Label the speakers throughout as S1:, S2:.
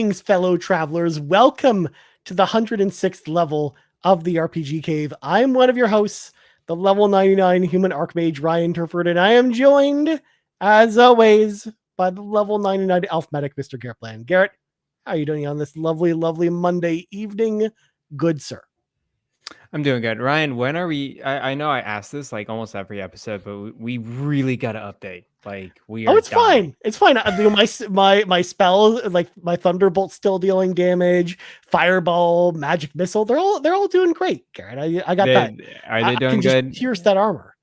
S1: Greetings, fellow travelers. Welcome to the 106th level of the RPG Cave. I'm one of your hosts, the level 99 human archmage Ryan Turford, and I am joined, as always, by the level 99 elf medic, Mr. Garret Bland. Garret, how are you doing on this lovely, lovely Monday evening? Good, sir.
S2: I'm doing good. Ryan, when are we? I know I ask this like almost every episode, but we really got to update. Like we are
S1: It's
S2: dying.
S1: fine. It's fine. My spells, like my Thunderbolt, still dealing damage. Fireball, Magic Missile, they're all doing great, Garret. I got that.
S2: Are they
S1: I
S2: doing
S1: can just
S2: good?
S1: pierce that armor.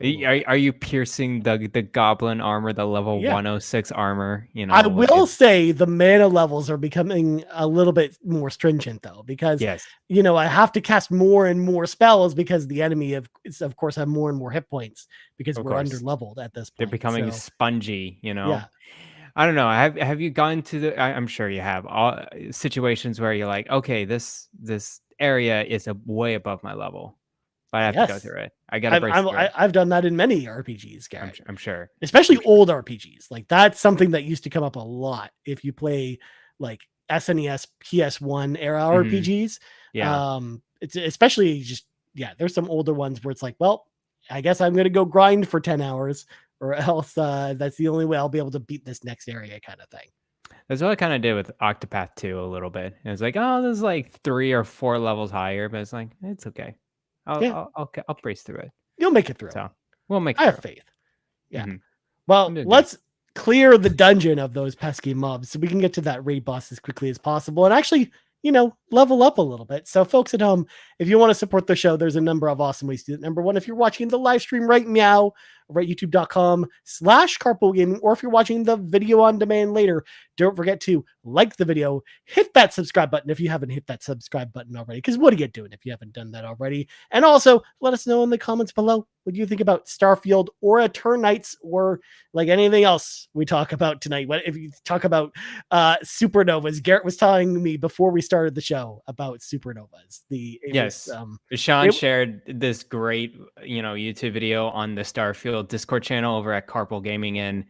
S2: Are you piercing the goblin armor, the level
S1: Yeah.
S2: 106 armor? You know,
S1: I will say the mana levels are becoming a little bit more stringent though, because
S2: yes,
S1: I have to cast more and more spells because the enemy of course have more and more hit points because
S2: of
S1: we're
S2: course.
S1: under leveled at this point.
S2: They're becoming spongy.
S1: Yeah.
S2: I don't know. Have you gone to the? I'm sure you have all situations where you're like, okay, this area is way above my level, but I have to go through it. I got to brace through it.
S1: I've done that in many RPGs, Garret.
S2: I'm sure,
S1: especially old RPGs. Like that's something that used to come up a lot if you play like SNES, PS1 era RPGs.
S2: Yeah.
S1: It's especially there's some older ones where it's like, well, I guess I'm gonna go grind for 10 hours, or else that's the only way I'll be able to beat this next area, kind of thing.
S2: That's what I kind of did with Octopath 2 a little bit. It was like, oh, this is like 3 or 4 levels higher, but it's like it's okay. I'll brace through it.
S1: You'll make it through.
S2: So we'll make it
S1: I
S2: through.
S1: have faith. Yeah.
S2: Mm-hmm.
S1: Well, let's clear the dungeon of those pesky mobs so we can get to that raid boss as quickly as possible and actually, level up a little bit. So folks at home, if you want to support the show, there's a number of awesome ways to do it. Number one, if you're watching the live stream right meow, over at youtube.com/carpoolgaming, or if you're watching the video on demand later, don't forget to like the video, hit that subscribe button if you haven't hit that subscribe button already, because what are you doing if you haven't done that already? And also let us know in the comments below what you think about Starfield or Eternights, or like anything else we talk about tonight. What if you talk about supernovas? Garret was telling me before we started the show about supernovas.
S2: Sean shared this great YouTube video on the Starfield Discord channel over at Carpool Gaming, and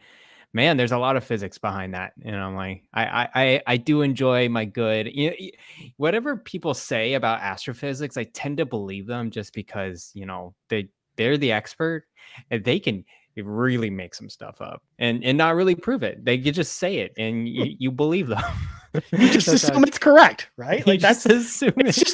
S2: man, there's a lot of physics behind that. And I'm like, I do enjoy my good, whatever people say about astrophysics, I tend to believe them just because they're the expert and they can really make some stuff up and not really prove it. They can just say it and you believe them.
S1: You just assume it's correct, right? Like it's just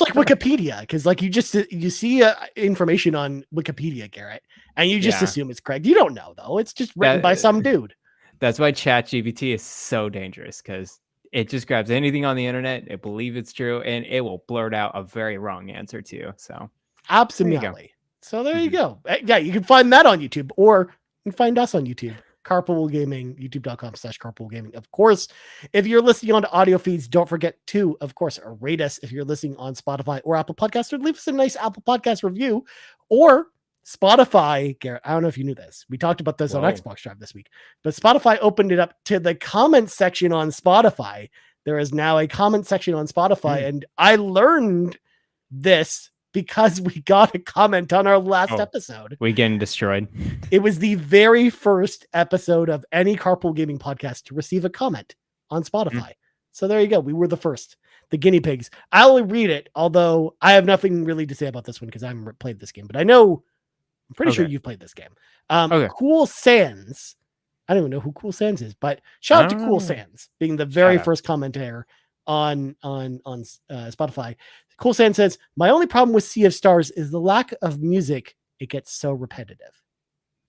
S1: like Wikipedia, because like you see information on Wikipedia, Garret, and you just assume it's correct. You don't know though; it's just written by some dude.
S2: That's why ChatGPT is so dangerous, because it just grabs anything on the internet, it believes it's true, and it will blurt out a very wrong answer to you. So
S1: absolutely. So there you go. Yeah, you can find that on YouTube, or you can find us on YouTube. Carpool Gaming, youtube.com/Carpool Gaming. Of course, if you're listening on audio feeds, don't forget to, of course, rate us if you're listening on Spotify or Apple Podcasts, or leave us a nice Apple Podcast review, or Spotify. Garret, I don't know if you knew this. We talked about this on Xbox Drive this week, but Spotify opened it up to the comment section on Spotify. There is now a comment section on Spotify, and I learned this because we got a comment on our last episode.
S2: We getting destroyed.
S1: It was the very first episode of any Carpool Gaming podcast to receive a comment on Spotify. So there you go. We were the first, the guinea pigs. I'll read it, although I have nothing really to say about this one because I haven't played this game, but I'm pretty sure you've played this game. Cool Sands. I don't even know who Cool Sands is, but shout out to Cool Sands being the very first commentator on Spotify. Cool Sand says, my only problem with Sea of Stars is the lack of music. It gets so repetitive.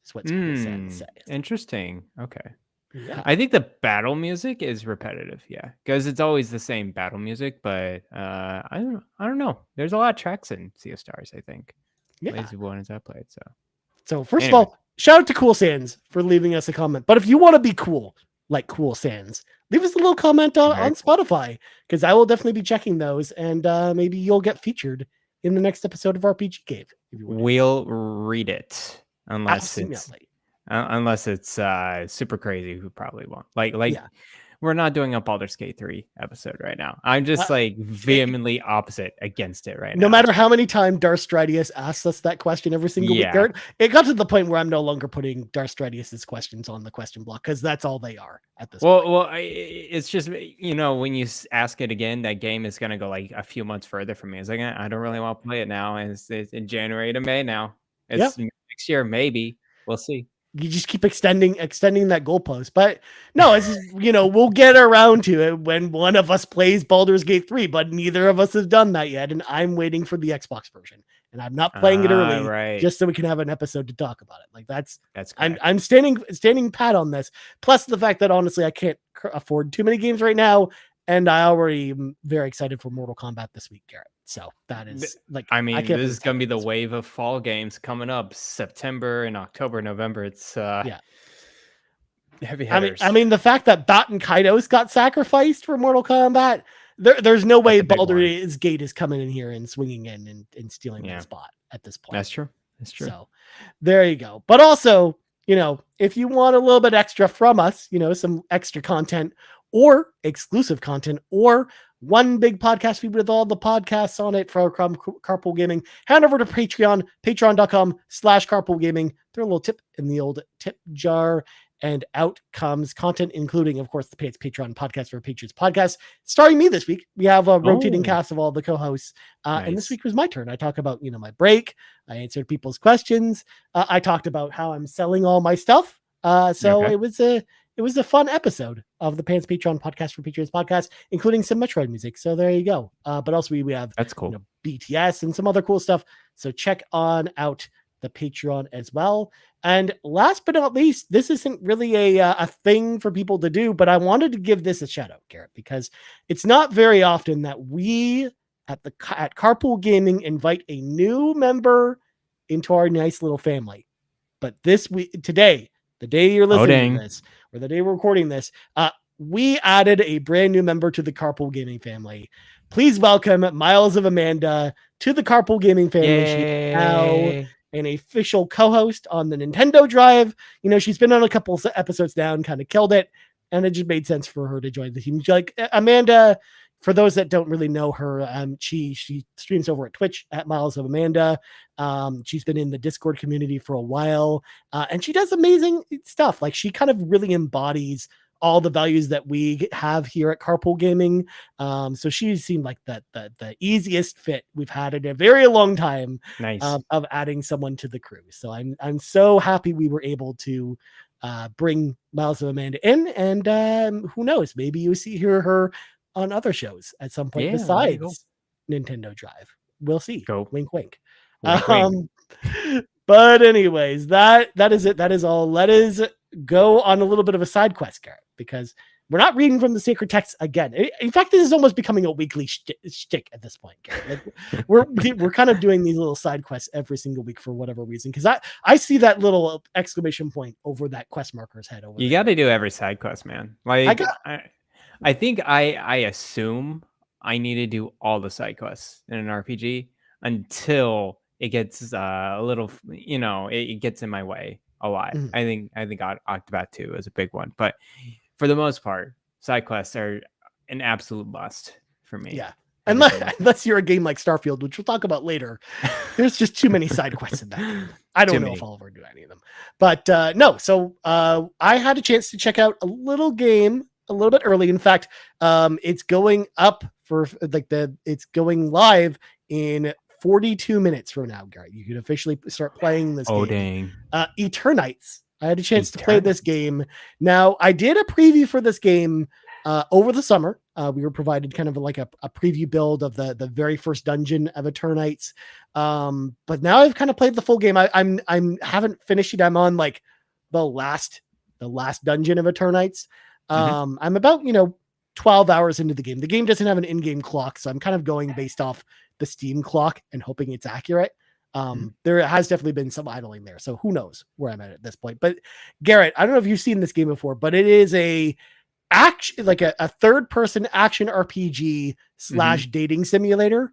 S1: That's what Cool Sand says.
S2: Interesting. Okay.
S1: Yeah.
S2: I think the battle music is repetitive. Yeah. Because it's always the same battle music, but I don't know. There's a lot of tracks in Sea of Stars, I think.
S1: Yeah.
S2: At least the ones I played.
S1: So first of all, shout out to Cool Sands for leaving us a comment. But if you want to be cool, like Cool Sands, leave us a little comment on Spotify, because I will definitely be checking those, and maybe you'll get featured in the next episode of RPG Cave.
S2: We'll read it unless it's super crazy, who probably won't. Like we're not doing a Baldur's Gate 3 episode right now. I'm just like vehemently opposite against it right now.
S1: No matter how many times Darth Stridius asks us that question every single week, Garrett, it got to the point where I'm no longer putting Darth Stridius's questions on the question block because that's all they are at this point.
S2: Well, it's just, when you ask it again, that game is going to go like a few months further for me. It's like, I don't really want to play it now. And it's in January to May now. It's next year, maybe. We'll see.
S1: You just keep extending that goalpost. But no, it's just, we'll get around to it when one of us plays Baldur's Gate 3, but neither of us has done that yet. And I'm waiting for the Xbox version. And I'm not playing it early just so we can have an episode to talk about it. Like that's I'm standing pat on this. Plus the fact that honestly, I can't afford too many games right now. And I already am very excited for Mortal Kombat this week, Garrett. So that is like,
S2: this is going to be the wave of fall games coming up September and October, November. It's heavy hitters.
S1: I mean, the fact that Bat and Kaidos got sacrificed for Mortal Kombat, there's no way Baldur's Gate is coming in here and swinging in and stealing that spot at this point.
S2: That's true.
S1: So there you go. But also, if you want a little bit extra from us, some extra content or exclusive content or one big podcast feed with all the podcasts on it for Carpool Gaming, head over to Patreon, patreon.com/Carpool Gaming. Throw a little tip in the old tip jar, and out comes content, including, of course, the Patreon podcast for Patriots podcast. Starring me this week, we have a rotating cast of all the co-hosts. Nice. And this week was my turn. I talk about, my break. I answered people's questions. I talked about how I'm selling all my stuff. It was a fun episode of the Pants Patreon podcast for Patriots podcast, including some Metroid music. So there you go. But also we have
S2: that's cool.
S1: BTS and some other cool stuff. So check on out the Patreon as well. And last but not least, this isn't really a thing for people to do, but I wanted to give this a shout out, Garrett, because it's not very often that we at Carpool Gaming invite a new member into our nice little family. But today, the day you're listening to this, or the day we're recording this, we added a brand new member to the Carpool Gaming family. Please welcome Miles of Amanda to the Carpool Gaming family.
S2: Yay.
S1: She is now an official co-host on the Nintendo Drive. She's been on a couple episodes now and kind of killed it, and it just made sense for her to join the team. Like Amanda, for those that don't really know her, she streams over at Twitch at Miles of Amanda. She's been in the Discord community for a while, and she does amazing stuff. Like she kind of really embodies all the values that we have here at Carpool Gaming. So she seemed like the easiest fit we've had in a very long time.
S2: Nice.
S1: Of adding someone to the crew. So I'm so happy we were able to bring Miles of Amanda in, and who knows, maybe you hear her on other shows at some point besides Nintendo Drive. We'll see.
S2: Go.
S1: Wink, wink.
S2: Wink.
S1: But anyways, that is it. That is all. Let us go on a little bit of a side quest, Garrett, because we're not reading from the sacred texts again. In fact, this is almost becoming a weekly shtick at this point, Garrett. Like we're kind of doing these little side quests every single week for whatever reason, because I see that little exclamation point over that quest marker's head.
S2: You got to do every side quest, man. Like I think I assume I need to do all the side quests in an RPG until it gets a little, it gets in my way a lot. I think Octopath 2 is a big one, but for the most part, side quests are an absolute must for me.
S1: Yeah. Unless you're a game like Starfield, which we'll talk about later, there's just too many side quests in that game. I don't know if I'll ever do any of them, but no. So I had a chance to check out a little game a little bit early. In fact, it's going up for it's going live in 42 minutes from now, Garrett. You can officially start playing this game. Dang. Eternights. I had a chance to play this game. Now, I did a preview for this game over the summer. We were provided kind of like a preview build of the very first dungeon of Eternights. But now I've kind of played the full game. I haven't finished it. I'm on like the last dungeon of Eternights. I'm about 12 hours into the game. The game doesn't have an in-game clock, so I'm kind of going based off the Steam clock and hoping it's accurate. There has definitely been some idling there, so who knows where I'm at this point. But Garrett, I don't know if you've seen this game before, but it is a third-person action RPG / dating simulator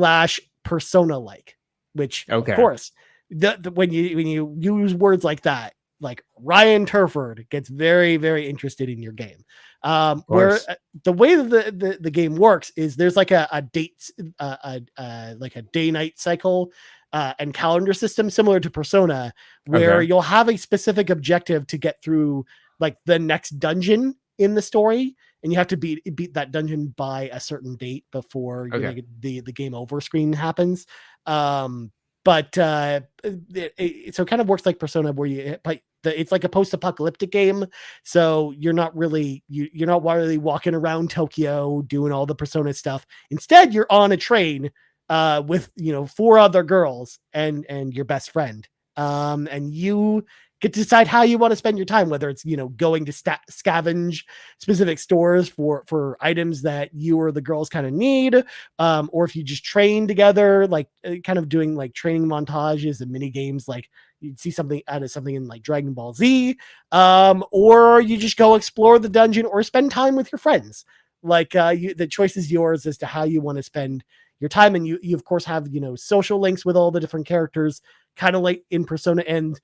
S1: / persona-like, which of course, when you use words like that, like Ryan Turford gets very, very interested in your game. Where the way that the game works is there's like a date, like a day-night cycle and calendar system similar to Persona, where you'll have a specific objective to get through like the next dungeon in the story, and you have to beat that dungeon by a certain date before the game over screen happens. So it kind of works like Persona, where it's like a post-apocalyptic game, so you're not really walking around Tokyo doing all the Persona stuff. Instead, you're on a train with 4 other girls and your best friend, and you get to decide how you want to spend your time, whether it's going to scavenge specific stores for items that you or the girls kind of need, or if you just train together, like kind of doing like training montages and mini games, like you'd see something out of something in like Dragon Ball Z, or you just go explore the dungeon or spend time with your friends. Like the choice is yours as to how you want to spend your time, and you of course have social links with all the different characters, kind of like in Persona. And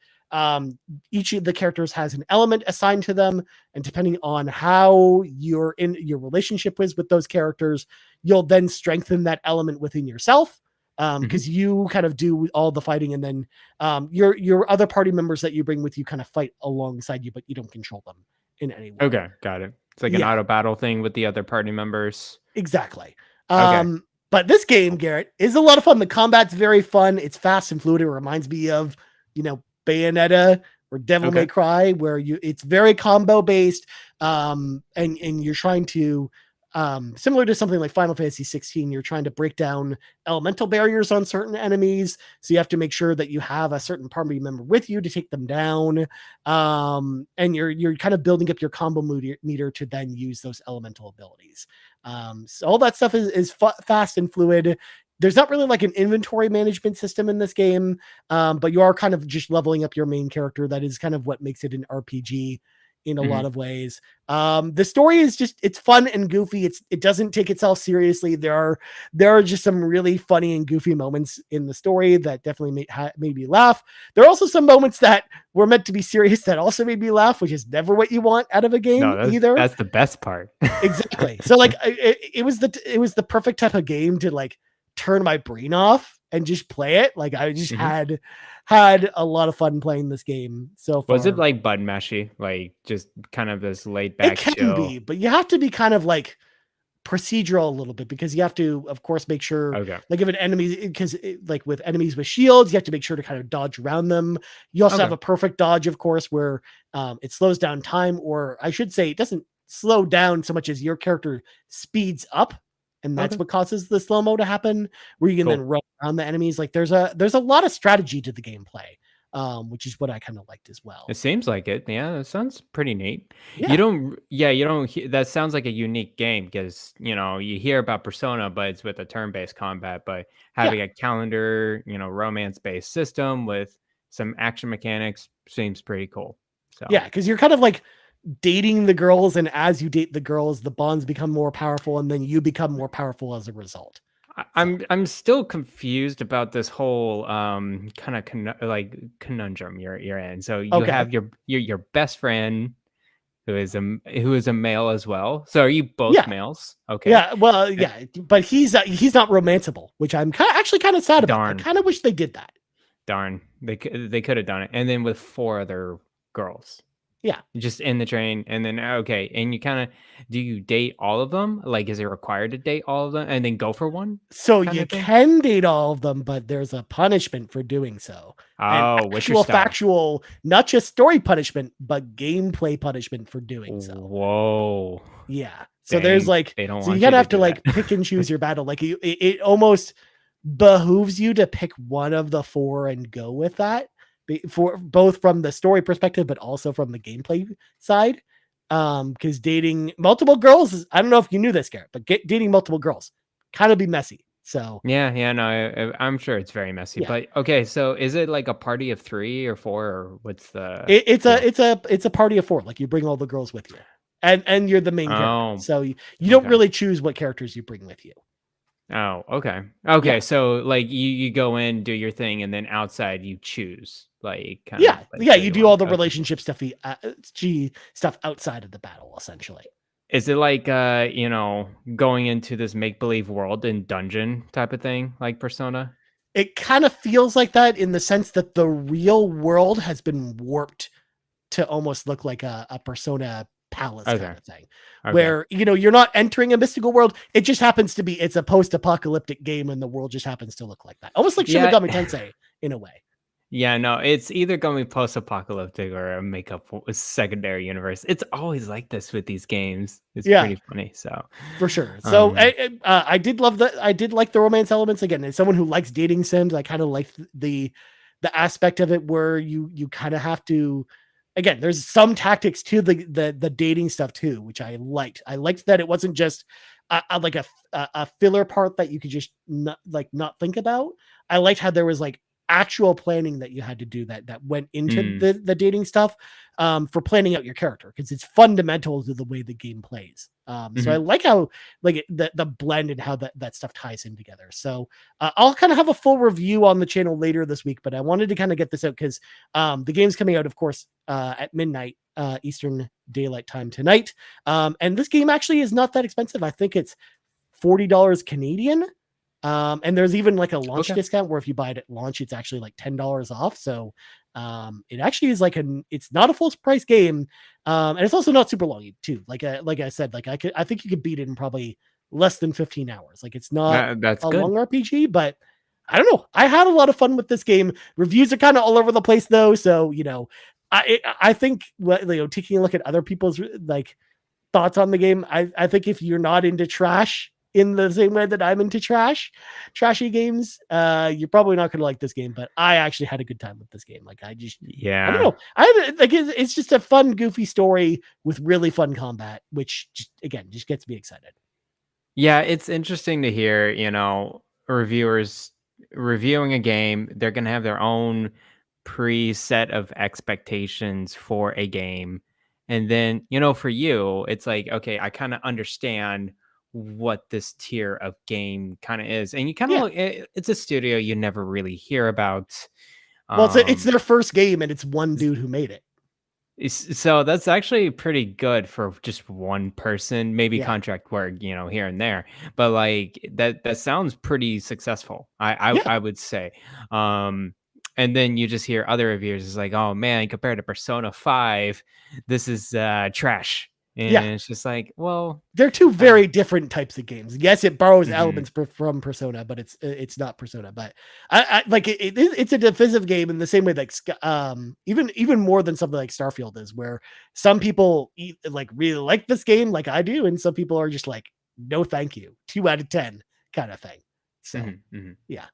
S1: each of the characters has an element assigned to them, and depending on how you're in your relationship with those characters, you'll then strengthen that element within yourself, because you kind of do all the fighting, and then your other party members that you bring with you kind of fight alongside you, but you don't control them in any way.
S2: Okay, got it. It's like an auto battle thing with the other party members.
S1: Exactly. But this game, Garrett, is a lot of fun. The combat's very fun. It's fast and fluid. It reminds me of Bayonetta or Devil May Cry, where it's very combo based, and you're trying to similar to something like Final Fantasy 16, you're trying to break down elemental barriers on certain enemies, so you have to make sure that you have a certain party member with you to take them down, and you're kind of building up your combo meter to then use those elemental abilities. So all that stuff is fast and fluid. There's not really like an inventory management system in this game, but you are kind of just leveling up your main character. That is kind of what makes it an RPG in a lot of ways. The story is it's fun and goofy. It doesn't take itself seriously. There are just some really funny and goofy moments in the story that definitely made me laugh. There are also some moments that were meant to be serious that also made me laugh, which is never what you want out of a game either.
S2: That's the best part.
S1: Exactly. So like it was the perfect type of game to like turn my brain off and just play it. Like I just had a lot of fun playing this game so far.
S2: Was it like button mashy, like just kind of this laid back?
S1: It can be, but you have to be kind of like procedural a little bit, because you have to, of course, make sure like if an enemy, because like with enemies with shields, you have to make sure to kind of dodge around them. You also have a perfect dodge, of course, where it slows down time, or I should say it doesn't slow down so much as your character speeds up. And that's what causes the slow-mo to happen, where you can then run around the enemies. Like there's a lot of strategy to the gameplay, which is what I kind of liked as well.
S2: It seems like it. Yeah, it sounds pretty neat.
S1: Yeah.
S2: You don't that sounds like a unique game, because you hear about Persona, but it's with a turn-based combat, but having a calendar, romance-based system with some action mechanics seems pretty cool. So
S1: yeah, because you're kind of like dating the girls, and as you date the girls, the bonds become more powerful, and then you become more powerful as a result.
S2: I'm still confused about this whole kind of conundrum you're in. So you have your best friend who is a male as well. So are you both males? Okay.
S1: Yeah. Well, yeah, but he's not romanceable, which I'm actually kind of sad about. I kind of wish they did that.
S2: Darn, they could have done it, and then with 4 other girls.
S1: Yeah.
S2: Just in the train, and then and you kind of, do you date all of them? Like, is it required to date all of them and then go for one?
S1: So you can date all of them, but there's a punishment for doing so.
S2: Oh,
S1: what's your factual, not just story punishment, but gameplay punishment for doing so.
S2: Whoa.
S1: Yeah. So there's like,
S2: they don't
S1: so you gotta have to like pick and choose your battle. Like it almost behooves you to pick one of the 4 and go with that, for both from the story perspective, but also from the gameplay side. Because dating multiple girls is, I don't know if you knew this, Garrett, but dating multiple girls kind of be messy. So
S2: no, I'm sure it's very messy. But okay, so is it like a party of 3 or 4, or what's the?
S1: It's a party of 4. Like you bring all the girls with you, and you're the main character. So you don't really choose what characters you bring with you.
S2: Oh, okay. Okay, so like you go in, do your thing, and then outside you choose like kind of
S1: you do all the relationship stuff outside of the battle, essentially.
S2: Is it like going into this make-believe world in dungeon type of thing, like Persona?
S1: It kind of feels like that in the sense that the real world has been warped to almost look like a Persona palace kind of thing, where you're not entering a mystical world. It just happens to be, it's a post-apocalyptic game, and the world just happens to look like that, almost like Shin Megami Tensei in a way.
S2: Yeah, no, it's either going to be post-apocalyptic or a secondary universe. It's always like this with these games. It's pretty funny. So
S1: for sure. So I did love that. I did like the romance elements. Again, as someone who likes dating sims, I kind of like the aspect of it where you kind of have to. Again, there's some tactics to the dating stuff too, which I liked. I liked that it wasn't just like a filler part that you could just not think about. I liked how there was like actual planning that you had to do that went into the dating stuff for planning out your character, because it's fundamental to the way the game plays. So I like how like the blend and how that stuff ties in together. So I'll kind of have a full review on the channel later this week, but I wanted to kind of get this out because the game's coming out, of course, at midnight Eastern Daylight Time tonight. And this game actually is not that expensive. I think it's $40 Canadian. And there's even like a launch discount where if you buy it at launch, it's actually like $10 off. So it actually is like it's not a full price game. And it's also not super long too. Like I said, like I think you could beat it in probably less than 15 hours. Like it's not
S2: that's
S1: a
S2: good.
S1: long RPG, but I don't know. I had a lot of fun with this game. Reviews are kind of all over the place though. So, I think taking a look at other people's like thoughts on the game, I think if you're not into trash in the same way that I'm into trashy games, you're probably not going to like this game, but I actually had a good time with this game. Like I don't know. It's just a fun, goofy story with really fun combat, which just gets me excited.
S2: Yeah. It's interesting to hear, reviewers reviewing a game. They're going to have their own preset of expectations for a game. And then, for you, it's like, okay, I kind of understand what this tier of game kind of is. And you kind of it's a studio you never really hear about.
S1: Well, it's their first game and it's one dude who made it.
S2: So that's actually pretty good for just one person, maybe contract work, here and there. But like that sounds pretty successful. I would say. And then you just hear other reviews. It's like, oh man, compared to Persona 5, this is trash. And it's just like, well,
S1: they're two very different types of games. Yes, it borrows elements from Persona, but it's not Persona. But I like it's a defensive game in the same way like even more than something like Starfield is, where some people really like this game like I do, and some people are just like, no, thank you, 2 out of 10 kind of thing. So yeah.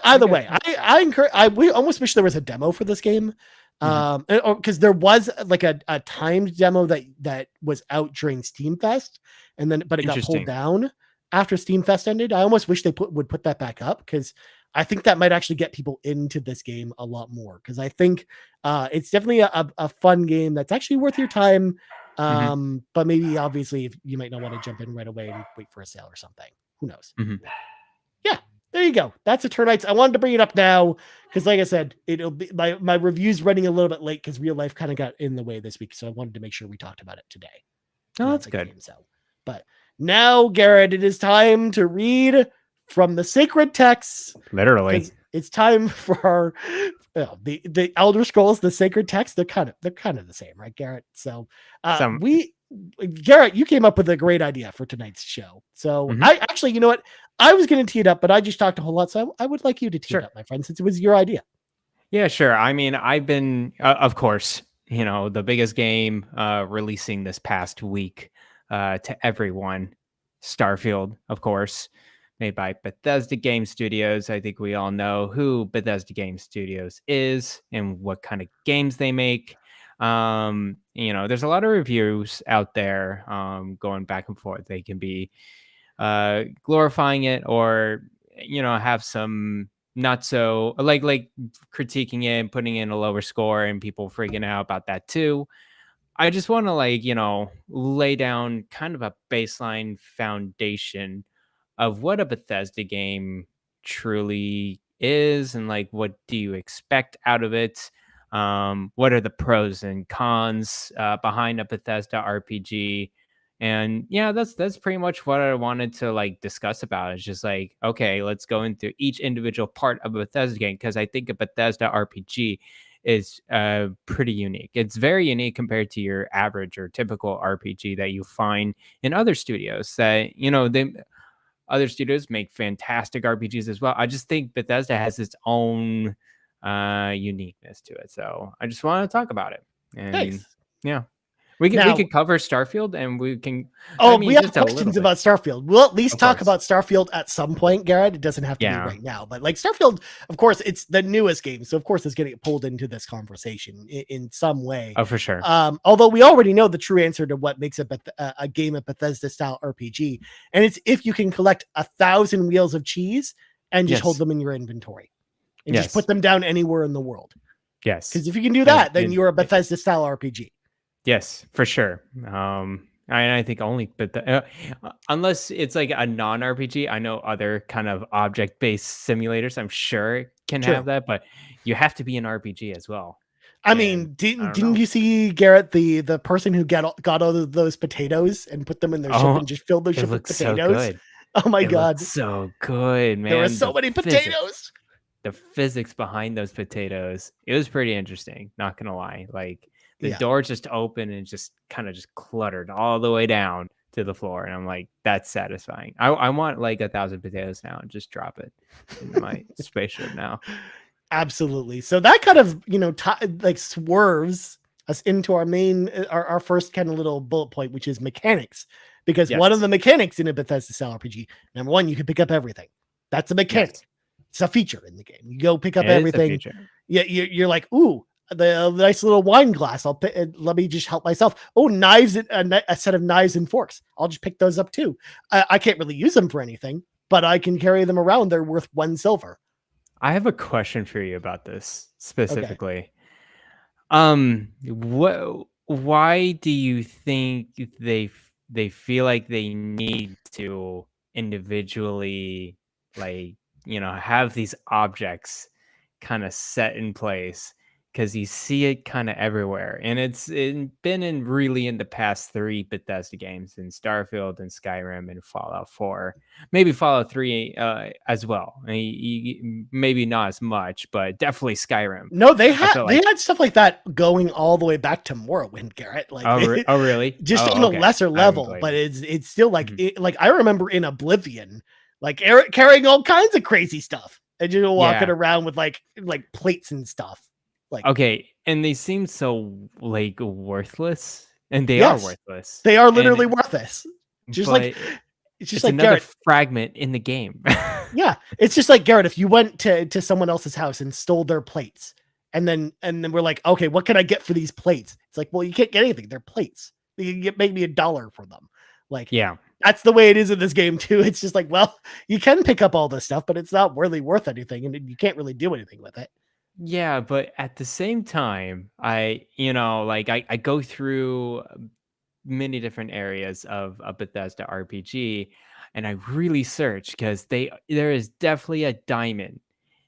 S1: Either way, I encourage. We almost wish there was a demo for this game. Because there was like a timed demo that was out during Steam Fest, but it got pulled down after Steam Fest ended. I almost wish they would put that back up, because I think that might actually get people into this game a lot more, because I think it's definitely a fun game that's actually worth your time. But maybe obviously if you might not want to jump in right away and wait for a sale or something. Who knows? Yeah. There you go. That's Eternights. I wanted to bring it up now because, like I said, it'll be my review's running a little bit late because real life kind of got in the way this week. So I wanted to make sure we talked about it today.
S2: Oh, that's good.
S1: But now, Garrett, it is time to read from the sacred texts.
S2: Literally,
S1: it's time for the Elder Scrolls, the sacred texts. They're kind of the same, right, Garrett? So Garrett, you came up with a great idea for tonight's show. So I actually, you know what? I was going to tee it up, but I just talked a whole lot. So I would like you to tee it up, my friend, since it was your idea.
S2: Yeah, sure. I mean, I've been, of course, the biggest game releasing this past week to everyone, Starfield, of course, made by Bethesda Game Studios. I think we all know who Bethesda Game Studios is and what kind of games they make. There's a lot of reviews out there going back and forth. They can be glorifying it or have some not so like critiquing it and putting in a lower score and people freaking out about that too. I just want to lay down kind of a baseline foundation of what a Bethesda game truly is and what do you expect out of it. What are the pros and cons behind a Bethesda RPG? And yeah, that's pretty much what I wanted to like discuss about. It's just like, okay, let's go into each individual part of a Bethesda game, because I think a Bethesda RPG is pretty unique. It's very unique compared to your average or typical RPG that you find in other studios. That, you know, they other studios make fantastic RPGs as well. I just think Bethesda has its own uniqueness to it. So I just want to talk about it. And
S1: Nice.
S2: yeah. We
S1: Now,
S2: could cover Starfield, and we can.
S1: oh,
S2: I
S1: we
S2: mean,
S1: have
S2: just a little
S1: questions
S2: bit,
S1: about Starfield. We'll at least
S2: of
S1: talk
S2: course.
S1: about Starfield at some point, Garrett. It doesn't have to be right now, but like Starfield, of course, it's the newest game, so of course it's getting pulled into this conversation in some way.
S2: Oh, for sure.
S1: Although we already know the true answer to what makes a game a Bethesda style RPG, and it's if you can collect 1,000 wheels of cheese and just hold them in your inventory and just put them down anywhere in the world.
S2: Yes,
S1: because if you can do that, then you're a Bethesda style RPG.
S2: Yes, for sure. I think only, but unless it's like a non-RPG, I know other kind of object-based simulators, I'm sure can have that, but you have to be an RPG as well.
S1: I mean, didn't you see, Garrett, the person who got all of those potatoes and put them in their ship and just filled their ship with potatoes?
S2: So good.
S1: Oh my God.
S2: So good, man.
S1: There were so many potatoes.
S2: The physics behind those potatoes, it was pretty interesting, not gonna lie. Like, the door just opened and just kind of just cluttered all the way down to the floor. And I'm like, that's satisfying. I want like 1,000 potatoes now and just drop it in my spaceship now.
S1: Absolutely. So that kind of, like swerves us into our main, our first kind of little bullet point, which is mechanics. Because one of the mechanics in a Bethesda style RPG, number one, you can pick up everything. That's a mechanic. It's a feature in the game. You go pick up everything. Yeah, you're like, ooh, the nice little wine glass. Let me just help myself. Oh, knives, a set of knives and forks. I'll just pick those up too. I can't really use them for anything, but I can carry them around. They're worth 1 silver.
S2: I have a question for you about this specifically. Okay. Why do you think they feel like they need to individually, like, have these objects kind of set in place? Because you see it kind of everywhere, and it's been really in the past 3 Bethesda games, in Starfield and Skyrim and Fallout 4, maybe Fallout 3 as well. I mean, maybe not as much, but definitely Skyrim.
S1: No, they had stuff like that going all the way back to Morrowind, Garrett. Like,
S2: oh really?
S1: Just on a lesser level, but it's still like like I remember in Oblivion, like Eric carrying all kinds of crazy stuff and just walking around with like plates and stuff. Like,
S2: okay, and they seem so like worthless, and they are worthless.
S1: They are literally worthless. Just like it's just like
S2: another
S1: Garrett,
S2: fragment in the game.
S1: Yeah, it's just like, Garrett, if you went to someone else's house and stole their plates, and then we're like, okay, what can I get for these plates? It's like, well, you can't get anything. They're plates. You can get maybe $1 for them. Like, that's the way it is in this game too. It's just like, well, you can pick up all this stuff, but it's not really worth anything, and you can't really do anything with it.
S2: Yeah, but at the same time, I go through many different areas of a Bethesda RPG, and I really search, because there is definitely a diamond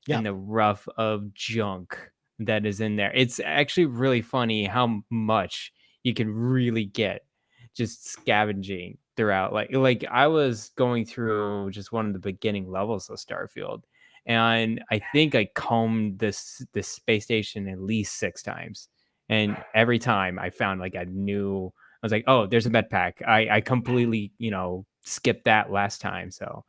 S2: in the rough of junk that is in there. It's actually really funny how much you can really get just scavenging throughout. Like I was going through just one of the beginning levels of Starfield, and I think I combed this space station at least 6 times, and every time I found like a new. I was like, oh, there's a med pack. I completely skipped that last time. So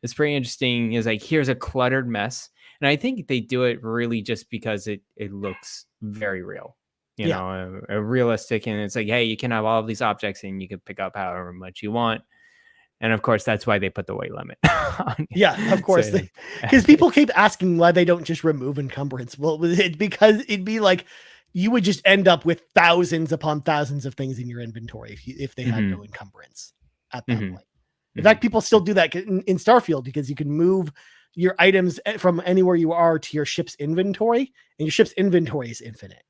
S2: it's pretty interesting. It's like, here's a cluttered mess, and I think they do it really just because it looks very real, you know, realistic, and it's like, hey, you can have all of these objects and you can pick up however much you want. And of course, that's why they put the weight limit.
S1: Yeah, of course. Because people keep asking why they don't just remove encumbrance. Well, because it'd be like you would just end up with thousands upon thousands of things in your inventory if they had no encumbrance at that point. In fact, people still do that in Starfield, because you can move your items from anywhere you are to your ship's inventory, and your ship's inventory is infinite.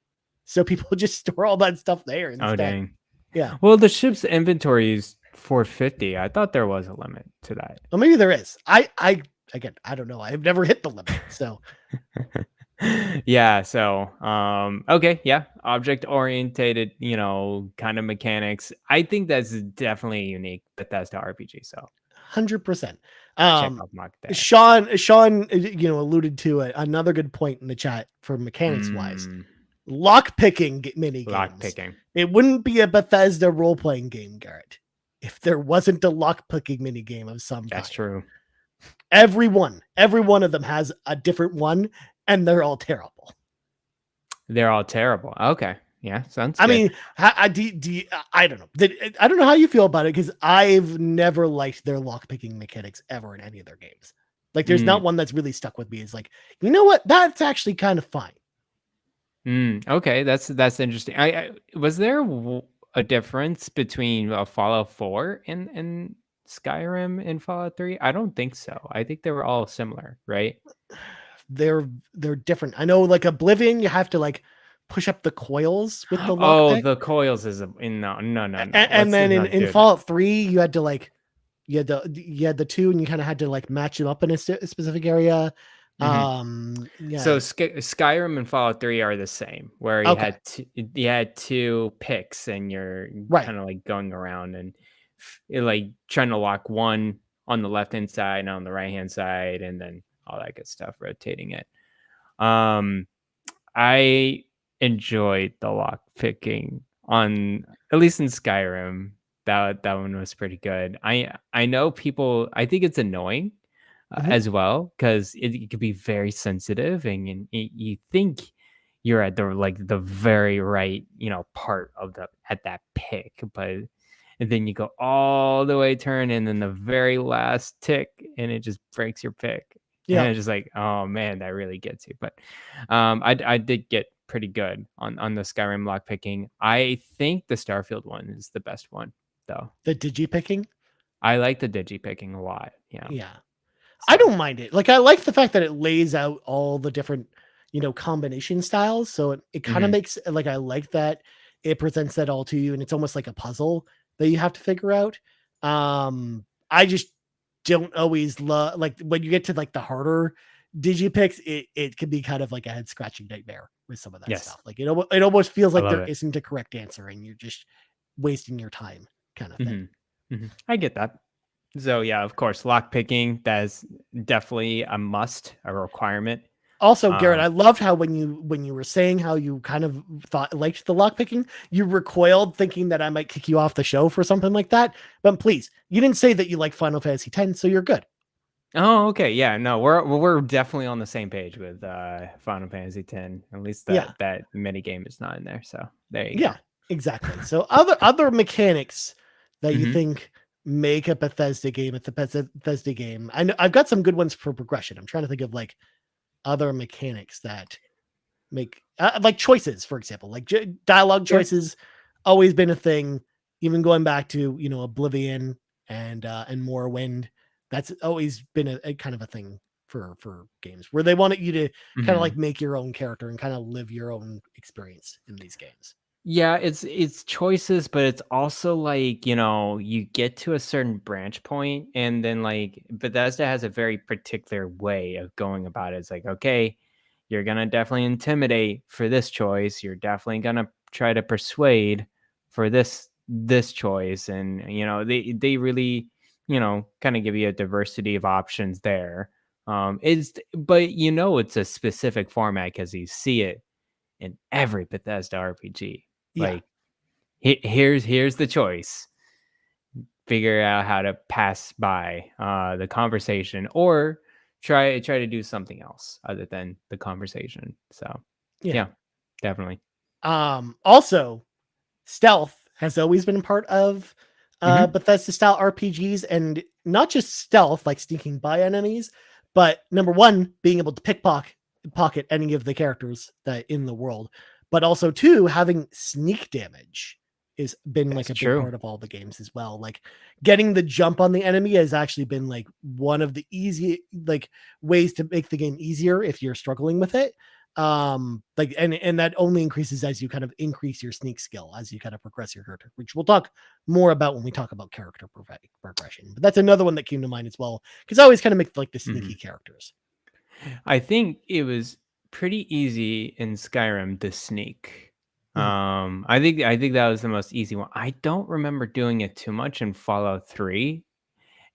S1: So people just store all that stuff there instead.
S2: Oh, dang.
S1: Yeah.
S2: Well, the ship's inventory is 450. I thought there was a limit to that.
S1: Well, maybe there is. I don't know. I've never hit the limit. So
S2: Yeah, so okay, yeah, object oriented, kind of mechanics. I think that's definitely a unique Bethesda RPG, so
S1: 100%.
S2: check off my there.
S1: Sean, alluded to another good point in the chat for mechanics wise. Lock picking mini
S2: Lock
S1: games.
S2: picking.
S1: It wouldn't be a Bethesda role playing game, Garrett, if there wasn't a lock picking mini game of some kind.
S2: That's true.
S1: Every one of them has a different one, and they're all terrible.
S2: They're all terrible. Okay. Yeah, sounds good.
S1: I mean, I don't know. I don't know how you feel about it, because I've never liked their lockpicking mechanics ever in any of their games. Like, there's not one that's really stuck with me. It's like, you know what? That's actually kind of fine.
S2: Okay, that's interesting. I was there a difference between Fallout 4 and Skyrim and Fallout 3? I don't think so. I think they were all similar, right?
S1: They're different. I know, like Oblivion, you have to like push up the coils with the lockpick.
S2: Oh, the coils is no.
S1: And then in Fallout 3, you had to like you had the two, and you kind of had to like match them up in a specific area. Yeah.
S2: So Skyrim and Fallout 3 are the same, where you had two picks, and you're kind of like going around and like trying to lock one on the left hand side and on the right hand side, and then all that good stuff, rotating it. I enjoyed the lock picking on, at least in Skyrim. That one was pretty good. I know people, I think it's annoying as well, because it could be very sensitive, and you think you're at the very right part of at that pick, but and then you go all the way turn, and then the very last tick, and it just breaks your pick. Yeah, and it's just like, oh man, that really gets you. But I did get pretty good on the Skyrim lock picking. I think the Starfield one is the best one, though.
S1: The digi picking?
S2: I like the digi picking a lot. Yeah.
S1: I don't mind it. Like, I like the fact that it lays out all the different, combination styles. So it kind of makes, like, I like that it presents that all to you, and it's almost like a puzzle that you have to figure out. I just don't always love, like, when you get to like the harder digi picks, it can be kind of like a head scratching nightmare with some of that stuff. Like, it almost feels like there isn't a correct answer, and you're just wasting your time, kind of thing.
S2: I get that. So yeah, of course, lock picking, that's definitely a must, a requirement.
S1: Also, Garrett, I loved how when you were saying how you kind of liked the lock picking, you recoiled, thinking that I might kick you off the show for something like that. But please, you didn't say that you like Final Fantasy X, so you're good.
S2: Oh, okay. Yeah, no, we're definitely on the same page with Final Fantasy X. At least that mini game is not in there. So there you go.
S1: Exactly. So other mechanics that you think make a Bethesda game, I know I've got some good ones for progression. I'm trying to think of like other mechanics that make like choices, for example, like dialogue choices. Always been a thing, even going back to Oblivion and Morrowind. That's always been a kind of a thing for games where they wanted you to kind of like make your own character and kind of live your own experience in these games.
S2: Yeah, it's choices, but it's also like, you get to a certain branch point, and then like Bethesda has a very particular way of going about it. It's like, okay, you're gonna definitely intimidate for this choice. You're definitely gonna try to persuade for this choice. And they really, kind of give you a diversity of options there. But it's a specific format because you see it in every Bethesda RPG. Like, here's the choice. Figure out how to pass by the conversation, or try to do something else other than the conversation. So yeah, definitely.
S1: Also, stealth has always been a part of Bethesda style RPGs, and not just stealth, like sneaking by enemies, but number one, being able to pickpocket any of the characters that in the world. But also, two, having sneak damage has been like a big part of all the games as well. Like, getting the jump on the enemy has actually been like one of the easy like ways to make the game easier if you're struggling with it. Like, and that only increases as you kind of increase your sneak skill as you kind of progress your character, which we'll talk more about when we talk about character progression. But that's another one that came to mind as well, because I always kind of make like the sneaky characters.
S2: I think it was pretty easy in Skyrim to sneak.
S1: Mhm.
S2: I think that was the most easy one. I don't remember doing it too much in Fallout 3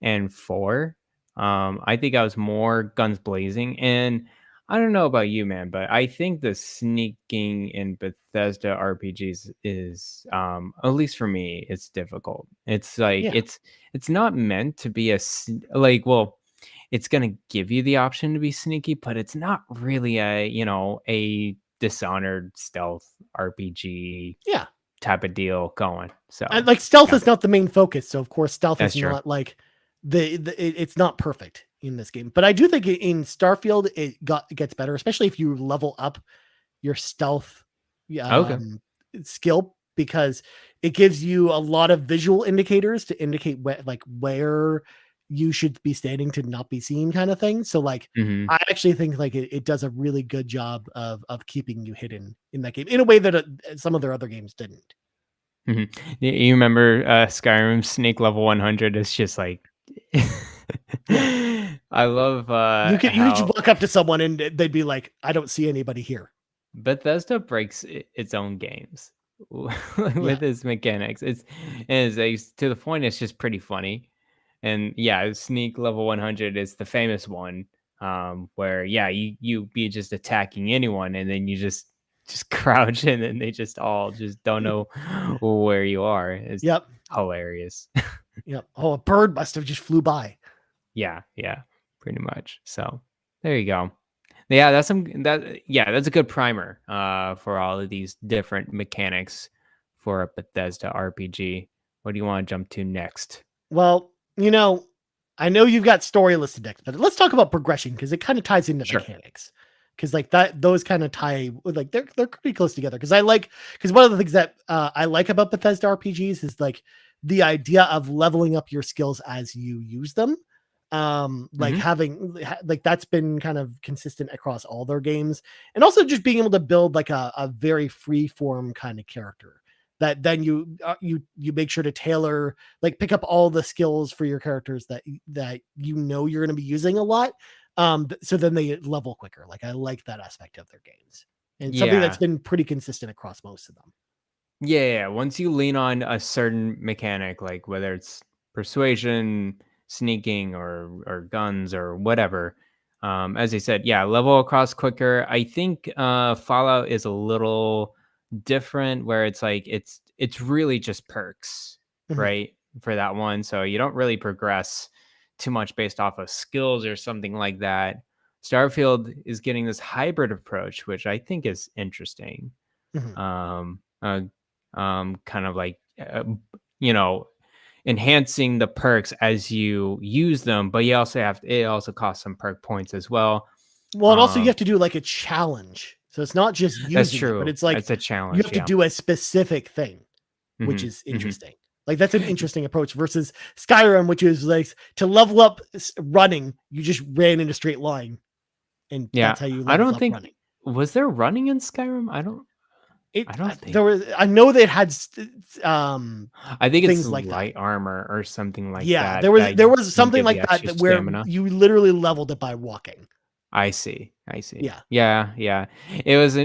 S2: and 4. I think I was more guns blazing. And I don't know about you, man, but I think the sneaking in Bethesda RPGs is, at least for me, it's difficult. It's like
S1: Yeah.
S2: it's not meant to be like, well, it's gonna give you the option to be sneaky, but it's not really a Dishonored stealth RPG
S1: Yeah.
S2: type of deal going. So
S1: And like stealth
S2: yeah,
S1: is not the main focus, so of course stealth
S2: that's
S1: is
S2: true.
S1: not like it's not perfect in this game. But I do think in Starfield it gets better, especially if you level up your stealth
S2: Okay.
S1: um, skill, because it gives you a lot of visual indicators to indicate where you should be standing to not be seen, kind of thing. So like
S2: Hmm.
S1: I actually think like it does a really good job of keeping you hidden in that game in a way that some of their other games didn't.
S2: Mhm. You remember, Skyrim Snake level 100 is just like
S1: Yeah.
S2: I love,
S1: You could just
S2: how
S1: walk up to someone and they'd be like, "I don't see anybody here."
S2: Bethesda breaks its own games
S1: Yeah.
S2: with its mechanics. It's to the point it's just pretty funny. And yeah, Sneak level 100 is the famous one, where yeah, you be just attacking anyone and then you just crouch and then they just all just don't know where you are. It's
S1: Yep.
S2: hilarious.
S1: Yep. Oh, a bird must have just flew by.
S2: Yeah, yeah, pretty much. So there you go. Yeah, that's a good primer for all of these different mechanics for a Bethesda RPG. What do you want to jump to next?
S1: Well, I know you've got story listed next, but let's talk about progression because it kind of ties into
S2: Sure.
S1: mechanics. Because like that, those kind of tie like they're pretty close together. Because one of the things that I like about Bethesda RPGs is like the idea of leveling up your skills as you use them. Like
S2: Hmm.
S1: like that's been kind of consistent across all their games, and also just being able to build like a very free form kind of character that then you make sure to tailor, like pick up all the skills for your characters that you're going to be using a lot, so then they level quicker. Like I like that aspect of their games, and something that's
S2: Yeah.
S1: been pretty consistent across most of them.
S2: Yeah, once you lean on a certain mechanic, like whether it's persuasion, sneaking, or guns or whatever, as I said, yeah, level across quicker. I think Fallout is a little different, where it's like it's really just perks,
S1: Mhm.
S2: right? For that one, so you don't really progress too much based off of skills or something like that. Starfield is getting this hybrid approach, which I think is interesting.
S1: Mhm.
S2: Um, uh, kind of like, you know, enhancing the perks as you use them, but you also it also costs some perk points as well.
S1: Well, and also you
S2: Um,
S1: have to do like a challenge, so it's not just
S2: that's
S1: using it, but
S2: true.
S1: it's like
S2: It's a
S1: you
S2: challenge.
S1: have to
S2: Yeah.
S1: do a specific thing, which
S2: Hmm.
S1: is
S2: Hmm.
S1: interesting. Like that's an interesting approach versus Skyrim, which is like to level up running, you just ran in a straight line, and
S2: Yeah.
S1: that's how you
S2: I
S1: level
S2: don't
S1: up
S2: think
S1: running.
S2: was there running in Skyrim. I don't think.
S1: There was, I know they had
S2: I think it's
S1: things like that.
S2: light armor or something like
S1: Yeah,
S2: that
S1: there was
S2: can
S1: something
S2: give you
S1: like that
S2: extra
S1: that where
S2: stamina.
S1: you literally leveled it by walking.
S2: I see. I see.
S1: Yeah.
S2: Yeah, yeah. It was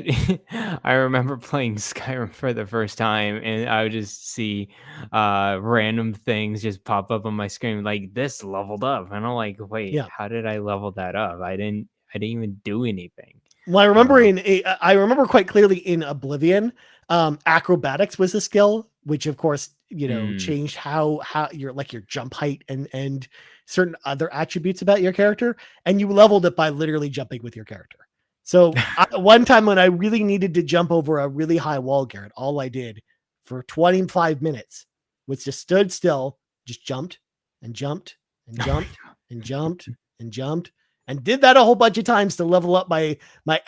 S2: I remember playing Skyrim for the first time and I would just see random things just pop up on my screen like this leveled up. And I'm like, wait,
S1: Yeah.
S2: how did I level that up? I didn't even do anything.
S1: Well,
S2: Um,
S1: I remember quite clearly in Oblivion, acrobatics was a skill, which of course,
S2: mm,
S1: changed how your jump height and certain other attributes about your character, and you leveled it by literally jumping with your character. So one time when I really needed to jump over a really high wall, Garrett, all I did for 25 minutes was just stood still, just jumped and jumped and
S2: oh my
S1: jumped and jumped and jumped and did that a whole bunch of times to level up my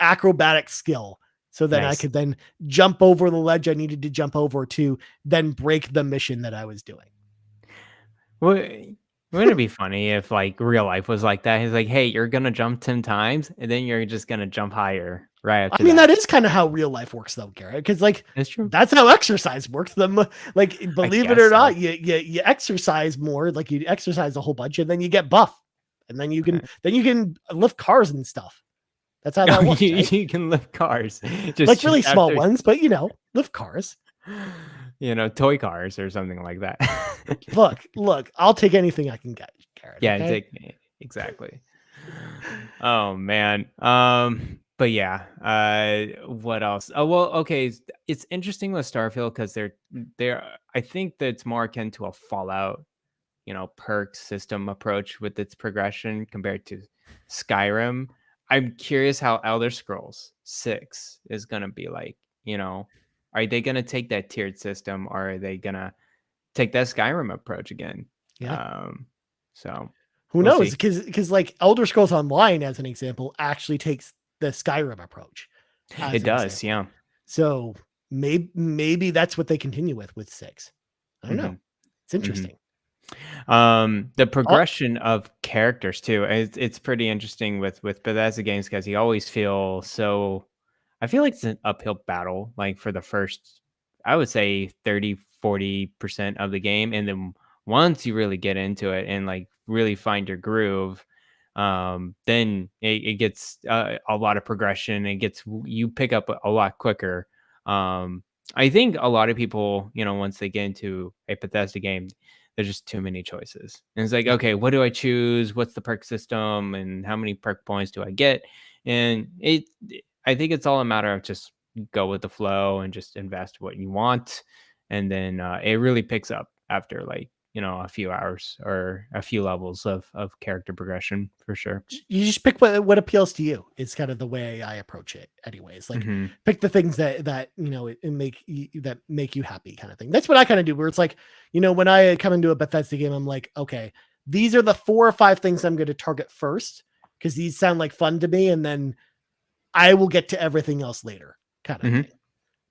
S1: acrobatic skill, so then I
S2: nice.
S1: could then jump over the ledge I needed to jump over to then break the mission that I was doing.
S2: Wouldn't it be funny if like real life was like that? He's like, hey, you're gonna jump 10 times and then you're just gonna jump higher right
S1: I
S2: after
S1: mean, that
S2: that.
S1: is kind of how real life works though, Garrett, because like
S2: That's true.
S1: that's how exercise works. Like
S2: I
S1: believe it
S2: guess
S1: or
S2: so.
S1: not, you exercise more, like you exercise a whole bunch, and then you get buff, and then you can lift cars and stuff. That's how that works. Right?
S2: You can lift cars,
S1: like really small ones, but lift cars.
S2: Toy cars or something like that.
S1: look, I'll take anything I can get, Garret.
S2: Yeah,
S1: Okay?
S2: exactly. Oh man. But yeah. What else? Oh well, okay. It's interesting with Starfield because they're I think that it's more akin to a Fallout, perk system approach with its progression compared to Skyrim. I'm curious how Elder Scrolls 6 is gonna be like. Are they gonna take that tiered system, or are they gonna take that Skyrim approach again?
S1: Yeah.
S2: So
S1: who knows? Because like Elder Scrolls Online, as an example, actually takes the Skyrim approach.
S2: It does,
S1: example.
S2: yeah.
S1: So maybe that's what they continue with 6. I don't know. It's interesting.
S2: The progression of characters too. It's pretty interesting with Bethesda games because you always feel so. I feel like it's an uphill battle, like for the first, I would say 30-40% of the game, and then once you really get into it and like really find your groove, then it gets a lot of progression. You pick up a lot quicker. I think a lot of people, once they get into a Bethesda game, there's just too many choices. And it's like, okay, what do I choose? What's the perk system? And how many perk points do I get? And I think it's all a matter of just go with the flow and just invest what you want. And then it really picks up after like, a few hours or a few levels of character progression for sure.
S1: You just pick what appeals to you. It's kind of the way I approach it anyways. Like pick the things that that make you happy kind of thing. That's what I kind of do, where it's like, when I come into a Bethesda game, I'm like, okay, these are the 4 or 5 things I'm going to target first because these sound like fun to me, and then I will get to everything else later kind of thing.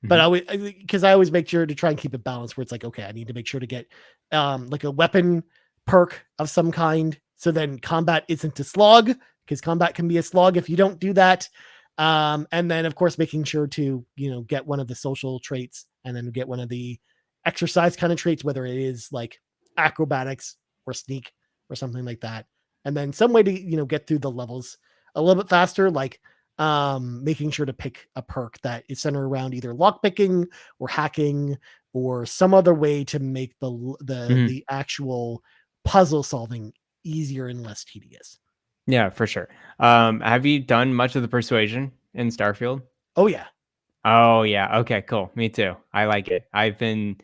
S1: But I always make sure to try and keep it balanced, where it's like, okay, I need to make sure to get like a weapon perk of some kind. So then combat isn't a slog, because combat can be a slog if you don't do that. And then of course, making sure to, get one of the social traits, and then get one of the exercise kind of traits, whether it is like acrobatics or sneak or something like that. And then some way to, get through the levels a little bit faster, like making sure to pick a perk that is centered around either lockpicking or hacking or some other way to make the actual puzzle solving easier and less tedious.
S2: Yeah, for sure. Have you done much of the persuasion in Starfield?
S1: Oh yeah.
S2: Oh yeah. Okay, cool. Me too. I like it. I've been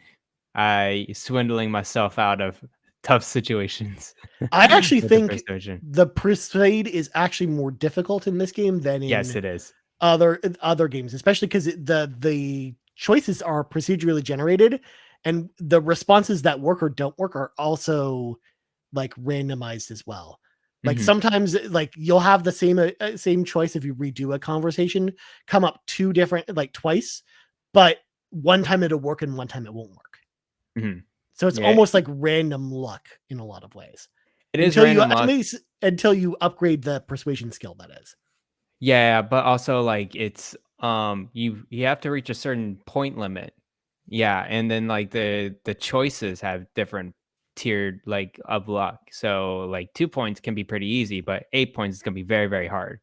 S2: swindling myself out of tough situations.
S1: I actually think the persuade is actually more difficult in this game than in
S2: yes, it is.
S1: other games, especially because the choices are procedurally generated, and the responses that work or don't work are also like randomized as well. Like sometimes like you'll have the same choice if you redo a conversation come up 2 different, like twice, but one time it'll work and one time it won't work. So it's almost like random luck in a lot of ways.
S2: It is random luck
S1: until you upgrade the persuasion skill, that is.
S2: Yeah, but also like it's you have to reach a certain point limit. Yeah, and then like the choices have different tiered like of luck. So like 2 points can be pretty easy, but 8 points is gonna be very, very hard.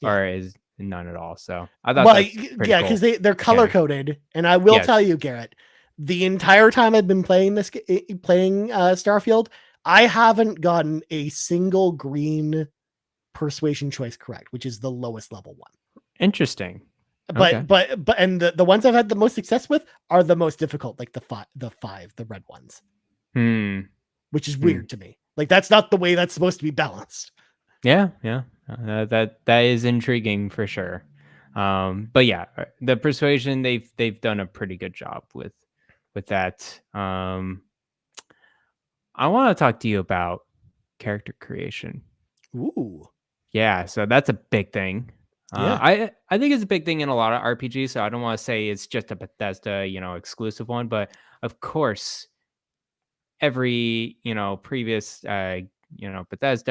S2: Yeah. Or is none at all. So I thought that's pretty cool.
S1: Because they're color coded, and I will tell you, Garret, the entire time I've been playing Starfield, I haven't gotten a single green persuasion choice correct, which is the lowest level one.
S2: Interesting.
S1: But and the ones I've had the most success with are the most difficult, like the red ones. Which is weird to me. Like that's not the way that's supposed to be balanced.
S2: Yeah. That is intriguing for sure. But yeah, the persuasion they've done a pretty good job with that. I want to talk to you about character creation.
S1: Ooh.
S2: Yeah, so that's a big thing. I think it's a big thing in a lot of RPGs, so I don't want to say it's just a Bethesda, exclusive one, but of course, every, previous, Bethesda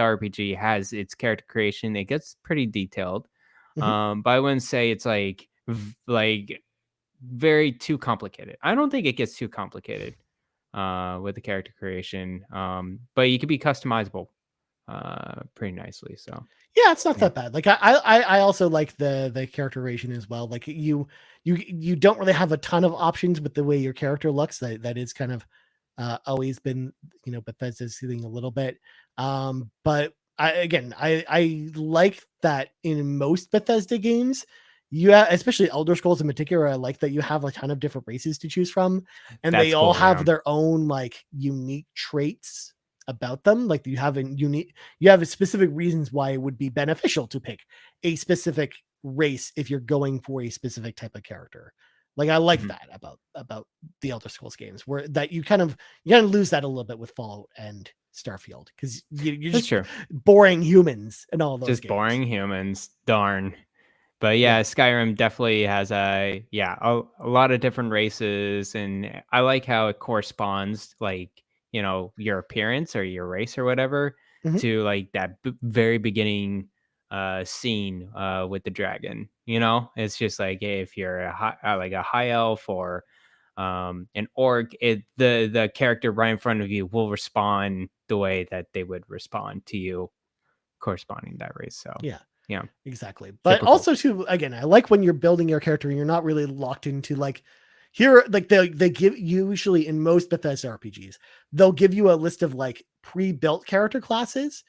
S2: RPG has its character creation. It gets pretty detailed. But I wouldn't say it's like very too complicated. I don't think it gets too complicated with the character creation. But you could be customizable pretty nicely. So
S1: Yeah, it's not
S2: yeah,
S1: that bad. Like I also like the characterization as well. Like you don't really have a ton of options with the way your character looks. That is kind of always been, Bethesda's thing a little bit. But I like that in most Bethesda games, especially Elder Scrolls in particular, I like that you have a ton of different races to choose from, and they
S2: that's
S1: all
S2: cool. Yeah,
S1: have their own like unique traits about them. Like you have specific reasons why it would be beneficial to pick a specific race if you're going for a specific type of character. Like I like
S2: Mhm.
S1: that about the Elder Scrolls games, where that you kind of lose that a little bit with Fallout and Starfield, because you're
S2: That's
S1: just
S2: true.
S1: boring humans in all those
S2: Just
S1: games.
S2: boring humans. Darn. But
S1: Yeah.
S2: yeah, Skyrim definitely has a lot of different races, and I like how it corresponds, like, your appearance or your race or whatever,
S1: Mhm.
S2: to like that very beginning scene with the dragon. It's just like, hey, if you're like a high elf or an orc, the character right in front of you will respond the way that they would respond to you corresponding that race. So
S1: Yeah.
S2: yeah,
S1: Exactly. But
S2: super cool.
S1: also too, again, I like when you're building your character and you're not really locked into like here, like they give usually in most Bethesda RPGs, they'll give you a list of like pre-built character classes,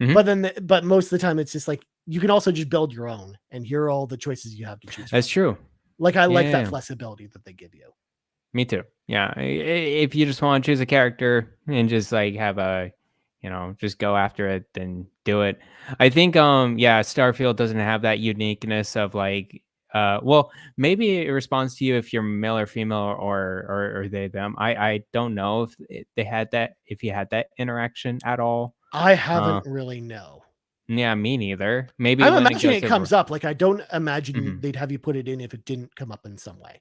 S2: Mhm.
S1: but most of the time it's just like you can also just build your own, and here are all the choices you have to choose
S2: That's
S1: from.
S2: true.
S1: Like I like that
S2: Yeah,
S1: flexibility that they give you.
S2: me too. Yeah, if you just want to choose a character and just like have just go after it, then do it. I think, yeah, Starfield doesn't have that uniqueness of like, well, maybe it responds to you if you're male or female or they them. I don't know if they had that, if you had that interaction at all.
S1: I
S2: Uh,
S1: haven't really know.
S2: yeah, me neither. Maybe
S1: I'm
S2: when it
S1: imagining
S2: goes
S1: it
S2: to,
S1: comes up. Like I don't imagine
S2: mhm.
S1: they'd have you put it in if it didn't come up in some way.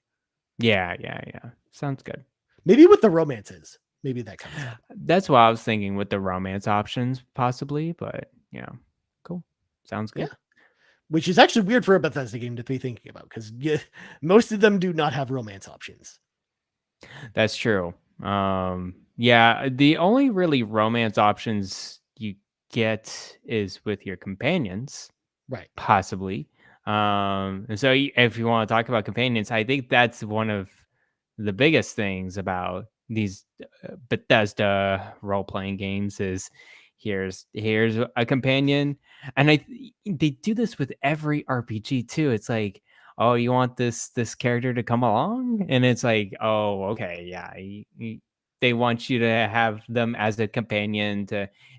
S2: Yeah, yeah, yeah. Sounds good.
S1: Maybe with the romances, maybe that comes up.
S2: That's what I was thinking with the romance options, possibly, but yeah, cool. Sounds
S1: Yeah.
S2: good.
S1: Which is actually weird for a Bethesda game to be thinking about, because most of them do not have romance options.
S2: That's true. Yeah, the only really romance options you get is with your companions,
S1: Right.
S2: possibly. And so if you want to talk about companions, I think that's one of the biggest things about these Bethesda role playing games is here's a companion, and they do this with every RPG too. It's like, oh, you want this character to come along, and it's like, oh, okay, yeah, they want you to have them as a companion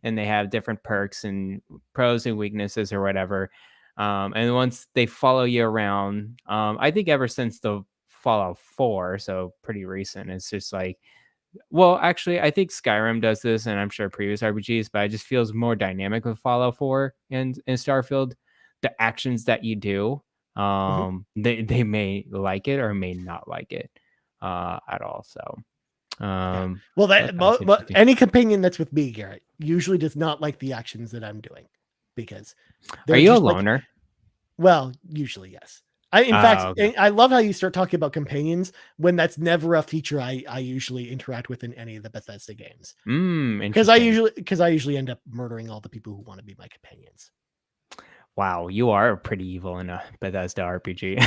S2: and they have different perks and pros and weaknesses or whatever. And once they follow you around, I think ever since the Fallout 4, so pretty recent, it's just like, well, actually, I think Skyrim does this, and I'm sure previous RPGs, but it just feels more dynamic with Fallout 4 and Starfield. The actions that you do,
S1: Mhm.
S2: they may like it or may not like it at all. So,
S1: Yeah. Well,
S2: that's interesting.
S1: any companion that's with me, Garrett, usually does not like the actions that I'm doing, because
S2: Are
S1: they're
S2: you a
S1: just like,
S2: loner?
S1: well, usually yes. In fact,
S2: Okay.
S1: I love how you start talking about companions when that's never a feature I usually interact with in any of the Bethesda games, because
S2: Interesting.
S1: I usually end up murdering all the people who want to be my companions.
S2: Wow, you are pretty evil in a Bethesda RPG.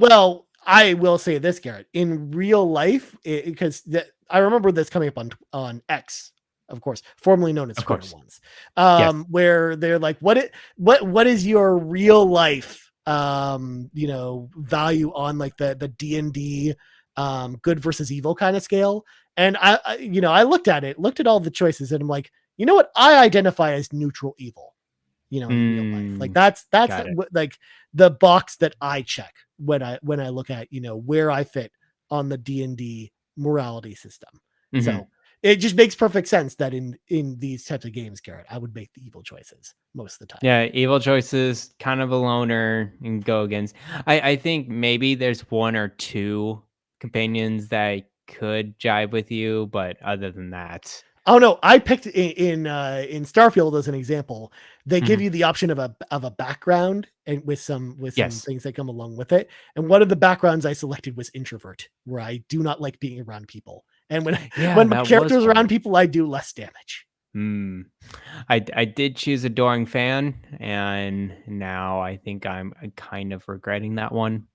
S1: Well, I will say this, Garrett. In real life, because I remember this coming up on X, of course, formerly known as
S2: Of
S1: Twitter
S2: course.
S1: once,
S2: Yes.
S1: where they're like, what is your real life, value on like the D&D, good versus evil kind of scale? And I looked at all the choices, and I'm like, you know what? I identify as neutral evil, in real life. Like
S2: Mm,
S1: that's
S2: got it.
S1: like the box that I check when I look at, where I fit on the D&D morality system.
S2: Mhm.
S1: So it just makes perfect sense that in these types of games, Garrett, I would make the evil choices most of the time.
S2: Yeah, evil choices, kind of a loner, and go against. I think maybe there's one or two companions that could jive with you, but other than that,
S1: Oh no, I picked in Starfield as an example. They give
S2: mhm.
S1: you the option of a background, and with some
S2: Yes,
S1: things that come along with it. And one of the backgrounds I selected was introvert, where I do not like being around people. And when
S2: yeah,
S1: when my
S2: that was
S1: character's around
S2: fun.
S1: people, I do less damage.
S2: I did choose Adoring Fan, and now I think I'm kind of regretting that one.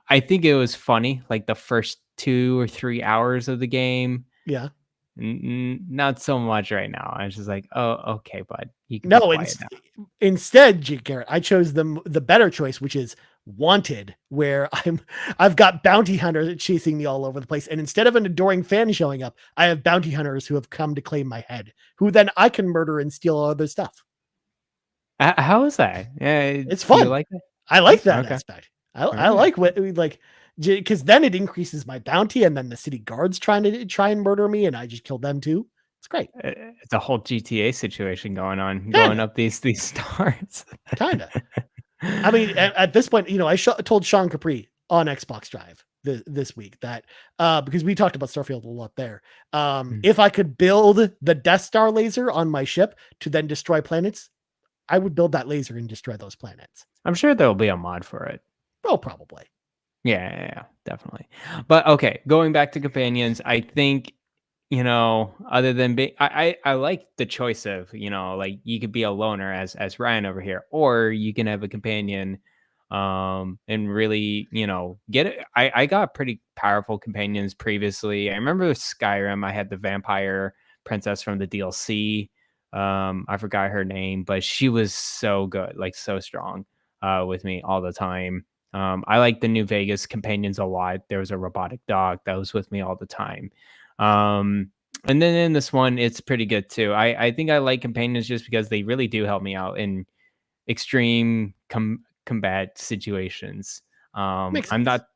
S2: I think it was funny, like the first 2 or 3 hours of the game.
S1: Yeah.
S2: Not so much right now. I was just like, oh, okay, bud, you can be
S1: No,
S2: quiet now.
S1: instead, Garrett, I chose the better choice, which is Wanted, where I've got bounty hunters chasing me all over the place, and instead of an adoring fan showing up, I have bounty hunters who have come to claim my head, who then I can murder and steal all other stuff.
S2: How is that?
S1: It's
S2: Do you
S1: fun.
S2: like that?
S1: I like that
S2: Okay.
S1: aspect. I
S2: Alright.
S1: like what like because then it increases my bounty, and then the city guards try and murder me, and I just kill them too. It's great.
S2: It's a whole GTA situation going on, going
S1: Kinda,
S2: up these stars.
S1: kinda. I mean, at this point, I told Sean Capri on Xbox Drive this week that because we talked about Starfield a lot there. If I could build the Death Star laser on my ship to then destroy planets, I would build that laser and destroy those planets.
S2: I'm sure there'll be a mod for it.
S1: Oh, probably.
S2: Yeah, definitely. But okay, going back to companions, I think, other than being, I like the choice of, like you could be a loner as Ryan over here, or you can have a companion, and really, get it. I got pretty powerful companions previously. I remember Skyrim. I had the vampire princess from the DLC. I forgot her name, but she was so good, like so strong, with me all the time. I like the New Vegas companions a lot. There was a robotic dog that was with me all the time. And then in this one, it's pretty good too. I think I like companions just because they really do help me out in extreme combat situations.
S1: Makes
S2: I'm
S1: sense.
S2: not,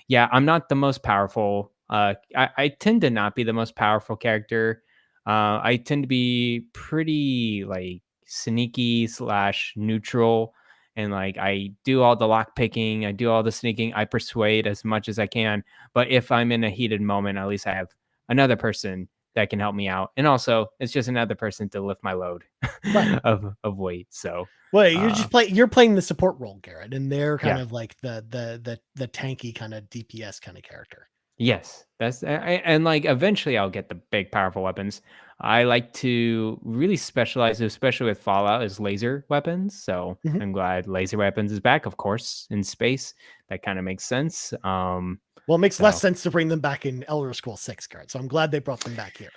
S2: yeah, I'm not the most powerful. I tend to not be the most powerful character. I tend to be pretty like sneaky slash neutral, and like I do all the lock picking, I do all the sneaking, I persuade as much as I can. But if I'm in a heated moment, at least I have another person that can help me out, and also it's just another person to lift my load
S1: Right.
S2: of weight. So
S1: Well,
S2: uh,
S1: you're playing the support role, Garrett, and they're kind
S2: yeah.
S1: of like the tanky kind of DPS kind of character.
S2: Yes, and like eventually I'll get the big powerful weapons. I like to really specialize, especially with Fallout, is laser weapons. So
S1: Mhm.
S2: I'm glad laser weapons is back, of course, in space. That kind of makes sense.
S1: Well, it makes less
S2: So
S1: sense to bring them back in Elder Scrolls 6, Garrett. So I'm glad they brought them back here.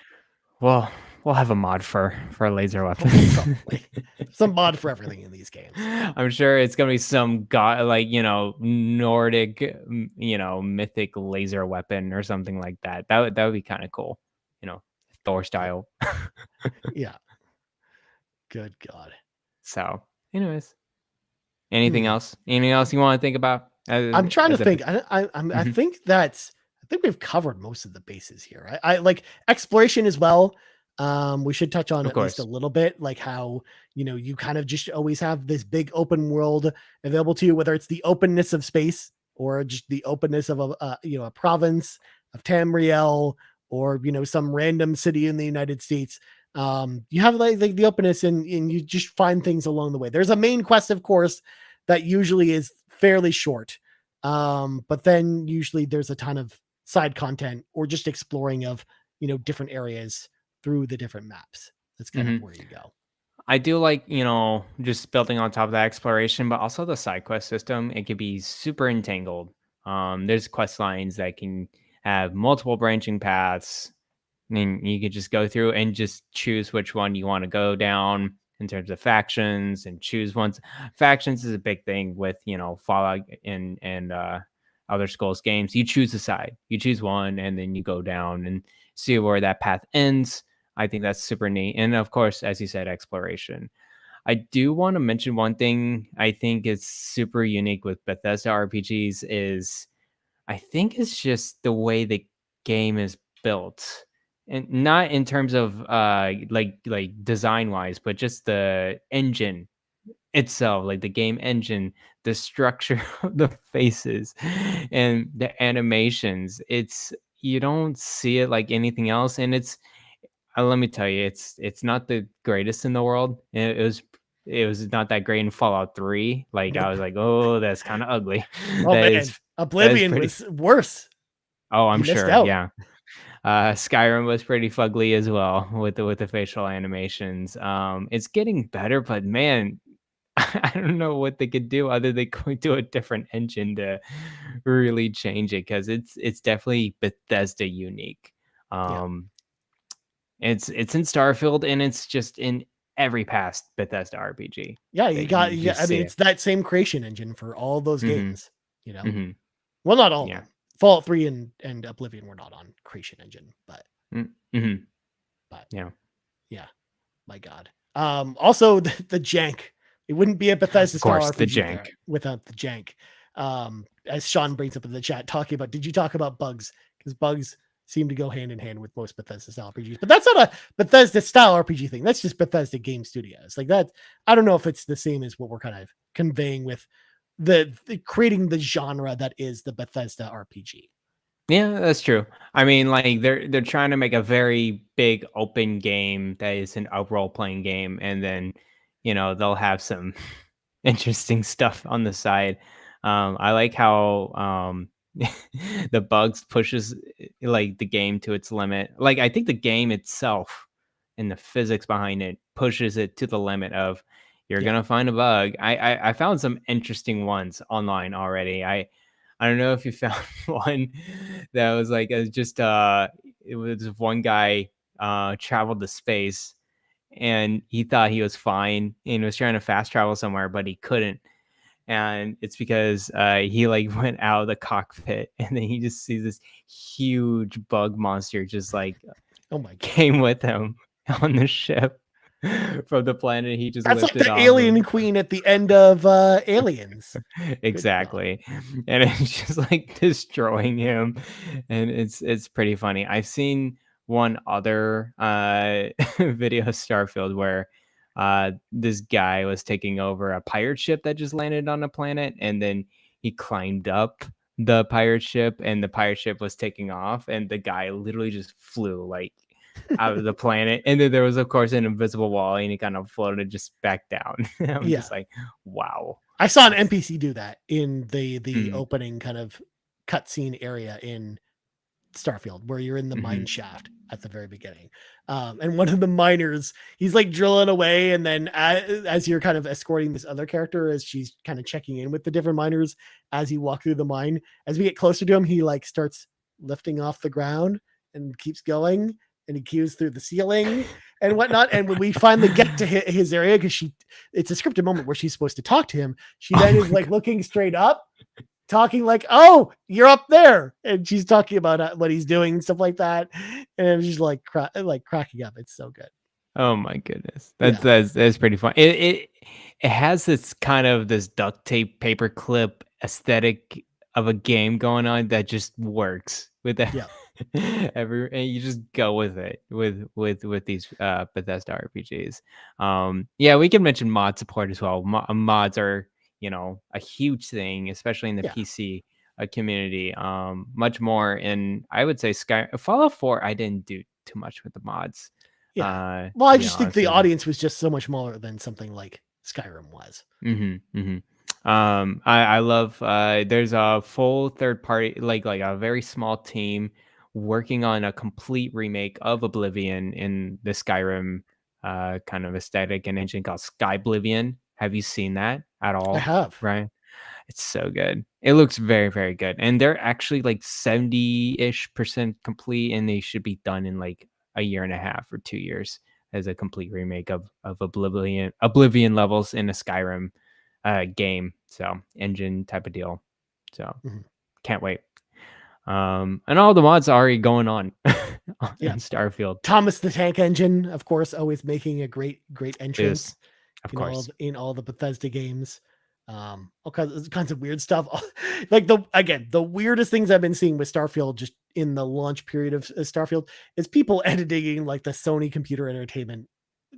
S2: well, we'll have a mod for laser weapons.
S1: Probably some mod for everything in these games.
S2: I'm sure it's gonna be some god like Nordic mythic laser weapon or something like that. That would be kind of cool. You know, Thor style.
S1: Yeah. Good God.
S2: So, anyways, anything
S1: Hmm.
S2: else? Anything else you want to think about?
S1: I'm trying to
S2: As a
S1: think. I
S2: Mhm.
S1: think I think we've covered most of the bases here. I like exploration as well. We should touch on
S2: Of
S1: at least a
S2: course.
S1: little bit, like how you kind of just always have this big open world available to you, whether it's the openness of space or just the openness of a province of Tamriel or some random city in the United States. You have like the openness, and you just find things along the way. There's a main quest, of course, that usually is fairly short. But then usually there's a ton of side content or just exploring of, different areas through the different maps. That's kind of
S2: Mhm.
S1: where you go.
S2: I do like, just building on top of that exploration, but also the side quest system. It could be super entangled. There's quest lines that can have multiple branching paths. I mean, you could just go through and just choose which one you want to go down in terms of factions and choose ones. Factions is a big thing with, Fallout and other Skulls games. You choose a side, you choose one, and then you go down and see where that path ends. I think that's super neat. And of course, as you said, exploration. I do want to mention one thing I think is super unique with Bethesda RPGs is I think it's just the way the game is built. And not in terms of like design wise, but just the engine itself, like the game engine, the structure of the faces and the animations. It's you don't see it like anything else, and it's let me tell you, it's not the greatest in the world. It was not that great in Fallout 3. Like I was like, oh, that's kind of ugly.
S1: Oh
S2: That
S1: man,
S2: is that is
S1: Oblivion
S2: pretty.
S1: was worse.
S2: Oh, I'm
S1: You missed
S2: sure.
S1: out.
S2: Yeah. Skyrim was pretty fugly as well with the facial animations. It's getting better, but man, I don't know what they could do other than going to a different engine to really change it, because it's definitely Bethesda unique.
S1: Yeah.
S2: It's in Starfield, and it's just in every past Bethesda RPG
S1: Yeah,
S2: that you just
S1: I mean,
S2: see
S1: it's
S2: it.
S1: that same creation engine for all those
S2: Hmm.
S1: games, you know.
S2: Hmm.
S1: Well, not all of
S2: Yeah.
S1: them. Fallout 3 and Oblivion were not on creation engine,
S2: Mm-hmm.
S1: but
S2: Yeah.
S1: yeah, my god. Also the jank. It wouldn't be a Bethesda
S2: Of
S1: style
S2: course, the
S1: RPG
S2: jank.
S1: without the jank. As Sean brings up in the chat, talking about, did you talk about bugs? Because bugs seem to go hand in hand with most Bethesda style RPGs, but that's not a Bethesda style RPG thing. That's just Bethesda Game Studios. Like that, I don't know if it's the same as what we're kind of conveying with the creating the genre that is the Bethesda RPG.
S2: Yeah, that's true. I mean, like they're trying to make a very big open game that isn't a role playing game, and then they'll have some interesting stuff on the side. I like how the bugs pushes like the game to its limit. Like I think the game itself and the physics behind it pushes it to the limit of you're
S1: Yeah.
S2: gonna find a bug. I found some interesting ones online already. I don't know if you found one that was like just it was one guy traveled to space, and he thought he was fine and was trying to fast travel somewhere, but he couldn't. And it's because he like went out of the cockpit, and then he just sees this huge bug monster just like
S1: Oh my god.
S2: came with him on the ship from the planet he just
S1: That's like
S2: lifted
S1: the
S2: off of.
S1: alien queen at the end of Aliens. Good God.
S2: Exactly. And it's just like destroying him, and it's pretty funny. I've seen one other video of Starfield where this guy was taking over a pirate ship that just landed on a planet, and then he climbed up the pirate ship, and the pirate ship was taking off, and the guy literally just flew like out of the planet, and then there was of course an invisible wall, and he kind of floated just back down. I'm
S1: Yeah.
S2: just like, wow.
S1: I saw an
S2: That's
S1: NPC do that in the
S2: mm,
S1: opening kind of cutscene area in Starfield, where you're in the mine
S2: mhm.
S1: shaft at the very beginning. And one of the miners, he's like drilling away, and then as you're kind of escorting this other character, as she's kind of checking in with the different miners as you walk through the mine, as we get closer to him, he like starts lifting off the ground and keeps going, and he cues through the ceiling and whatnot. And when we finally get to his area, because it's a scripted moment where she's supposed to talk to him, she then
S2: Oh
S1: is like looking straight up, talking like, "Oh, you're up there," and she's talking about what he's doing and stuff like that, and I'm just like cracking up. It's so good.
S2: oh my goodness. That's
S1: Yeah,
S2: that's that's pretty fun. It has this kind of this duct tape paperclip aesthetic of a game going on that just works with that.
S1: yeah,
S2: And you just go with it with these Bethesda RPGs. Yeah, we can mention mod support as well. Mods are a huge thing, especially in the
S1: yeah,
S2: PC community. Much more in, I would say, Fallout 4. I didn't do too much with the mods,
S1: yeah. Well,
S2: to
S1: I
S2: be
S1: just think
S2: honest
S1: the
S2: with you.
S1: audience was just so much smaller than something like Skyrim was.
S2: Mm-hmm, mm-hmm. I love there's a full third party, like a very small team working on a complete remake of Oblivion in the Skyrim kind of aesthetic and engine called Skyblivion. Have you seen that at
S1: I
S2: all,
S1: have.
S2: Ryan? It's so good. It looks very, very good. And they're actually like 70-ish% complete, and they should be done in like a year and a half or 2 years as a complete remake of Oblivion levels in a Skyrim game. So engine type of deal. So
S1: Mhm.
S2: can't wait. And all the mods are already going on
S1: Yeah,
S2: in Starfield.
S1: Thomas the Tank Engine, of course, always making a great
S2: Is
S1: entrance
S2: of course.
S1: in all the Bethesda games. All kinds of weird stuff. Like the weirdest things I've been seeing with Starfield, just in the launch period of Starfield, is people editing like the Sony Computer Entertainment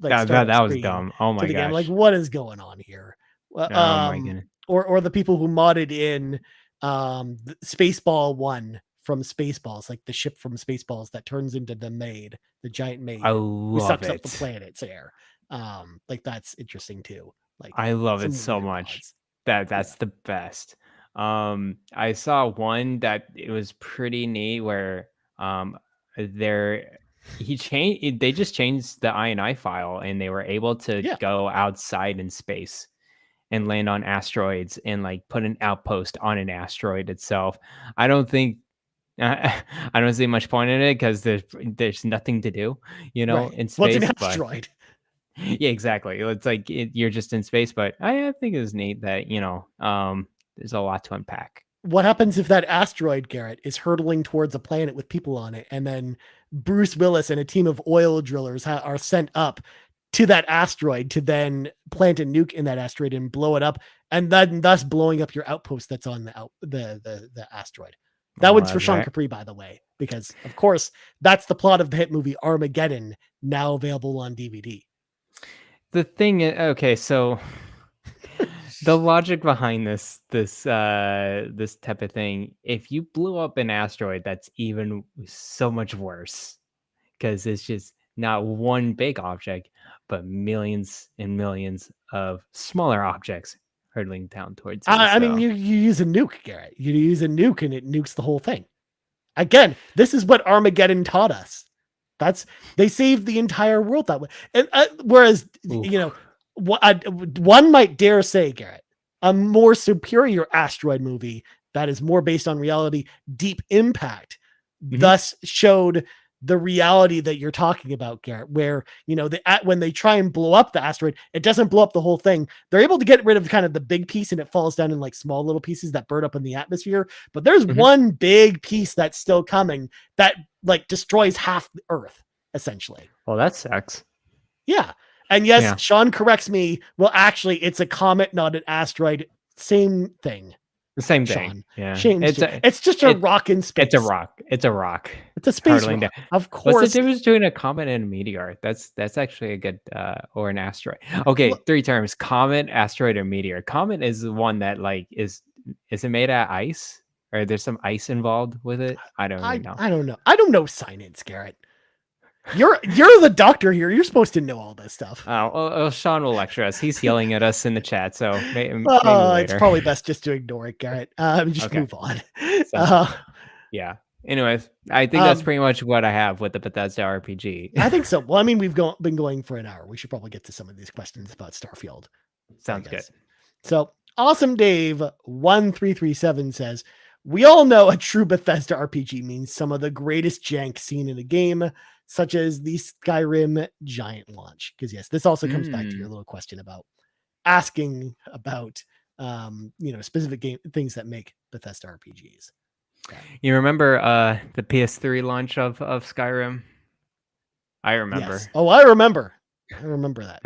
S1: like startup
S2: That was
S1: screen
S2: dumb. Oh
S1: to
S2: my
S1: the game. Like,
S2: gosh.
S1: what is going on here?
S2: Oh my goodness.
S1: Or the people who modded in Spaceball 1 from Spaceballs, like the ship from Spaceballs that turns into the giant
S2: I
S1: maid who
S2: love
S1: sucks up the
S2: it.
S1: planet's air. Like that's interesting too. Like
S2: I love it
S1: some
S2: so
S1: weird
S2: much.
S1: mods. Yeah.
S2: That's the best. I saw one that it was pretty neat where they just changed the INI file, and they were able to go outside in space and land on asteroids and like put an outpost on an asteroid itself. I don't think I don't see much point in it because there's nothing to do, in space.
S1: What's an asteroid?
S2: Yeah, exactly. It's like you're just in space, but I think it was neat that there's a lot to unpack.
S1: What happens if that asteroid, Garrett, is hurtling towards a planet with people on it, and then Bruce Willis and a team of oil drillers are sent up to that asteroid to then plant a nuke in that asteroid and blow it up, and then thus blowing up your outpost that's on the asteroid. That one's for Sean Capri, by the way, because of course that's the plot of the hit movie Armageddon, now available on DVD.
S2: The thing is, okay, so the logic behind this type of thing, if you blew up an asteroid, that's even so much worse, because it's just not one big object, but millions and millions of smaller objects hurtling down towards you.
S1: I mean, you use a nuke, Garrett. You use a nuke and it nukes the whole thing. Again, this is what Armageddon taught us. They saved the entire world that way. And whereas, one might dare say, Garrett, a more superior asteroid movie that is more based on reality, Deep Impact, thus showed the reality that you're talking about, Garrett, where, when they try and blow up the asteroid, it doesn't blow up the whole thing. They're able to get rid of kind of the big piece and it falls down in like small little pieces that burn up in the atmosphere. But there's one big piece that's still coming that like destroys half the Earth, essentially.
S2: Well, that sucks.
S1: Yeah. And yes, Sean corrects me. Well, actually, it's a comet, not an asteroid. Same thing.
S2: The same thing.
S1: Sean.
S2: Yeah.
S1: It's just a rock in space.
S2: It's a rock. It's
S1: a space rock. Down. Of course.
S2: What's the difference between a comet and a meteor? That's actually a good or an asteroid. Okay, three terms: comet, asteroid, or meteor. Comet is the one that like is it made out of ice? Or there's some ice involved with it? I don't know.
S1: I don't know. I don't know science, Garrett. You're the doctor here. You're supposed to know all this stuff.
S2: Oh, well, Sean will lecture us. He's yelling at us in the chat, so maybe
S1: it's probably best just to ignore it, Garrett. Just move on.
S2: Yeah. Anyways, I think that's pretty much what I have with the Bethesda RPG.
S1: I think so. Well, I mean, we've been going for an hour. We should probably get to some of these questions about Starfield.
S2: Sounds good.
S1: So, Awesome Dave 1337 says, we all know a true Bethesda RPG means some of the greatest jank seen in a game, such as the Skyrim giant launch. Because yes, this also comes back to your little question about asking about, specific game things that make Bethesda RPGs. Yeah.
S2: You remember the PS3 launch of Skyrim? I remember.
S1: Yes. Oh, I remember that.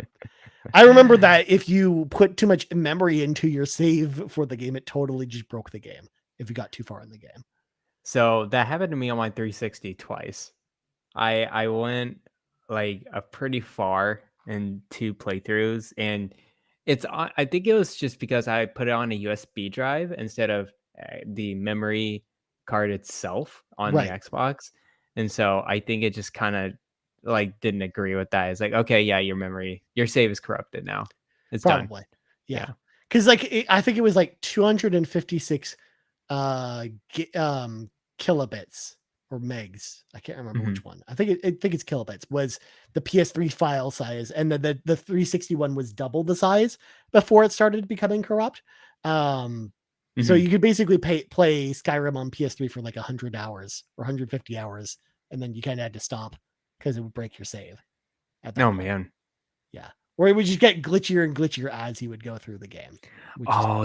S1: I remember that if you put too much memory into your save for the game, it totally just broke the game if you got too far in the game.
S2: So that happened to me on my 360 twice. I went like a pretty far in 2 playthroughs, and I think it was just because I put it on a USB drive instead of the memory card itself on the Xbox. And so I think it just kind of like didn't agree with that. It's like, okay, yeah, your save is corrupted now. It's
S1: probably done. Yeah. Cause I think it was like 256 kilobits or megs. I can't remember which one. I think it's kilobits was the PS3 file size, and the 361 was double the size before it started becoming corrupt. So you could basically play Skyrim on PS3 for like 100 hours or 150 hours, and then you kind of had to stop because it would break your save.
S2: Man.
S1: Yeah. Or it would just get glitchier and glitchier as you would go through the game.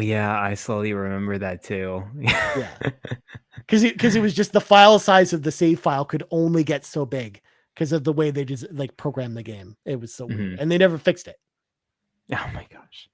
S2: Yeah. I slowly remember that too.
S1: Yeah. Because it was just the file size of the save file could only get so big because of the way they just like programmed the game. It was so weird. And they never fixed it.
S2: Oh my gosh.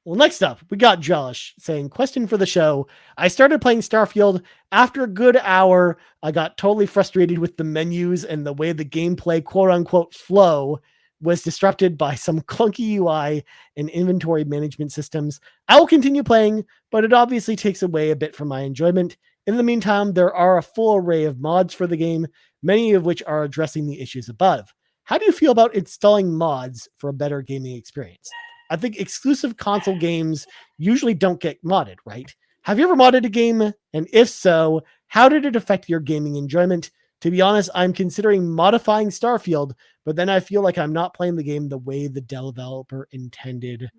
S1: Well, next up, we got Drellesh saying, question for the show. I started playing Starfield. After a good hour, I got totally frustrated with the menus and the way the gameplay, quote unquote, flow was disrupted by some clunky UI and inventory management systems. I will continue playing, but it obviously takes away a bit from my enjoyment. In the meantime, there are a full array of mods for the game, many of which are addressing the issues above. How do you feel about installing mods for a better gaming experience? I think exclusive console games usually don't get modded, right? Have you ever modded a game? And if so, how did it affect your gaming enjoyment? To be honest, I'm considering modifying Starfield, but then I feel like I'm not playing the game the way the developer intended.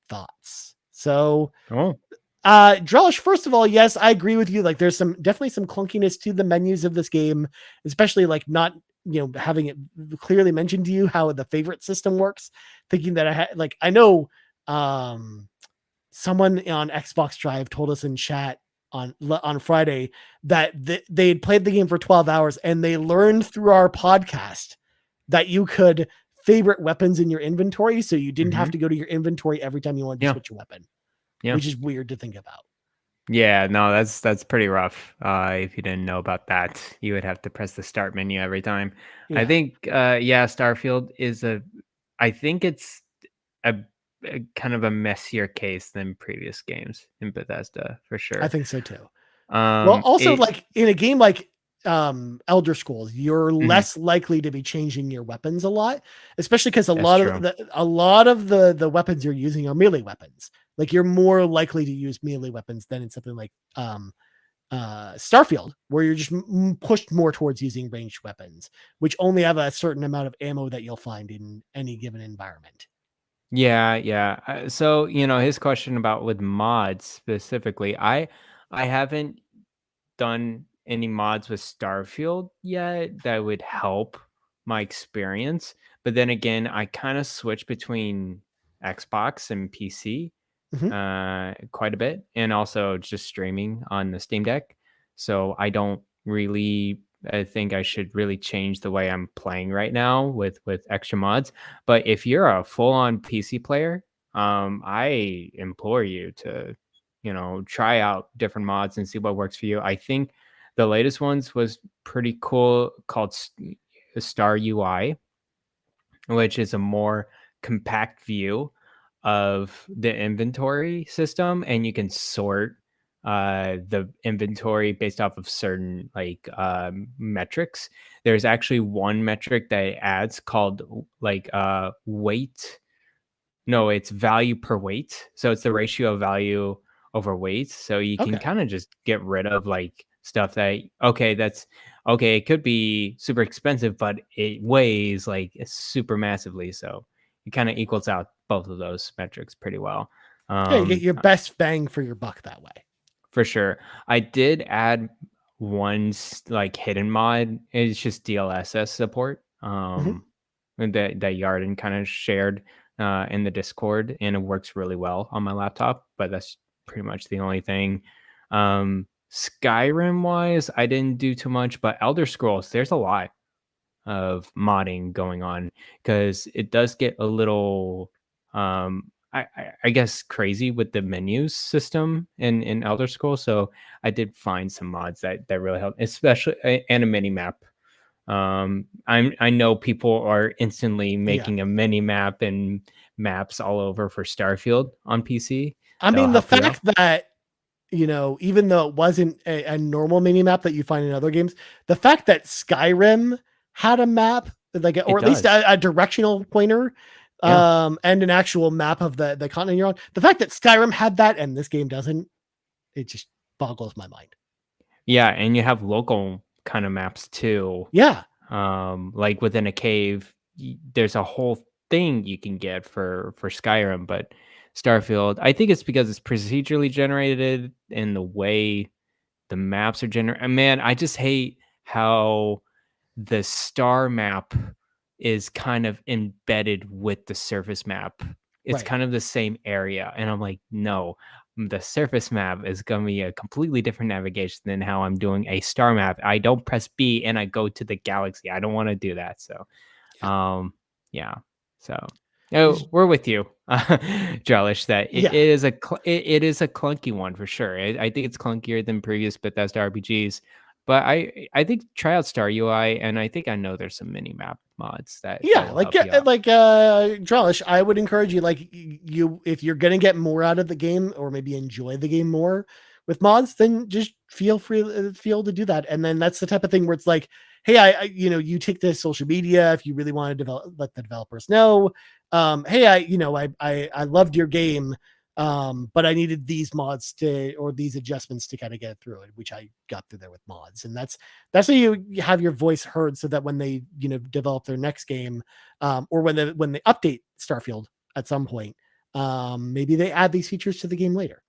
S1: Thoughts. So, Drellesh, first of all, yes, I agree with you. Like, there's definitely some clunkiness to the menus of this game, especially like not, having it clearly mentioned to you how the favorite system works. Thinking that I know, someone on Xbox Drive told us in chat on Friday that they had played the game for 12 hours and they learned through our podcast that you could favorite weapons in your inventory, so you didn't have to go to your inventory every time you wanted to switch a weapon. Which is weird to think about.
S2: Yeah, no, that's pretty rough. If you didn't know about that, you would have to press the start menu every time. I think Starfield is I think it's a kind of a messier case than previous games in Bethesda for sure.
S1: I think so too. Well, also like in a game like Elder Scrolls, you're less likely to be changing your weapons a lot, especially because a lot of the weapons you're using are melee weapons. Like you're more likely to use melee weapons than in something like Starfield, where you're just pushed more towards using ranged weapons, which only have a certain amount of ammo that you'll find in any given environment.
S2: Yeah. So his question about with mods specifically, I haven't done any mods with Starfield yet that would help my experience. But then again, I kind of switch between Xbox and PC quite a bit, and also just streaming on the Steam Deck. So I don't really I think I should really change the way I'm playing right now with extra mods. But if you're a full-on PC player, I implore you to try out different mods and see what works for you. I think the latest ones was pretty cool, called Star UI, which is a more compact view of the inventory system, and you can sort the inventory based off of certain metrics. There's actually one metric that it adds called weight. No, it's value per weight. So it's the ratio of value over weight. So you can kind of just get rid of stuff that it could be super expensive, but it weighs super massively. So it kind of equals out both of those metrics pretty well.
S1: You get your best bang for your buck that way.
S2: For sure. I did add one hidden mod. It's just DLSS support. That Yarden kind of shared in the Discord, and it works really well on my laptop, but that's pretty much the only thing. Skyrim wise, I didn't do too much, but Elder Scrolls, there's a lot of modding going on because it does get a little I guess crazy with the menus system in Elder Scrolls. So I did find some mods that really help, especially and a mini map. I know people are instantly making a mini map and maps all over for Starfield on PC.
S1: I mean, the fact that even though it wasn't a normal mini map that you find in other games, the fact that Skyrim had a map, or at least a directional pointer, and an actual map of the continent you're on. The fact that Skyrim had that and this game doesn't, it just boggles my mind.
S2: Yeah, and you have local kind of maps too.
S1: Yeah.
S2: Like within a cave, there's a whole thing you can get for Skyrim, but Starfield, I think it's because it's procedurally generated and the way the maps are generated. Man, I just hate how the star map is kind of embedded with the surface map. It's kind of the same area. And I'm like, no, the surface map is going to be a completely different navigation than how I'm doing a star map. I don't press B and I go to the galaxy. I don't want to do that. So, So we're with you, Drellesh, that it is a clunky one for sure. I think it's clunkier than previous Bethesda RPGs. But I think try out Star UI, and I think I know there's some mini map mods that
S1: Drellesh, I would encourage you, if you're gonna get more out of the game or maybe enjoy the game more with mods, then just feel to do that. And then that's the type of thing where it's like, hey, you take to social media if you really want to let the developers know. Hey, I loved your game. But I needed these mods or these adjustments to kind of get through it, which I got through there with mods. And that's how you have your voice heard, so that when they develop their next game, or when they update Starfield at some point, maybe they add these features to the game later.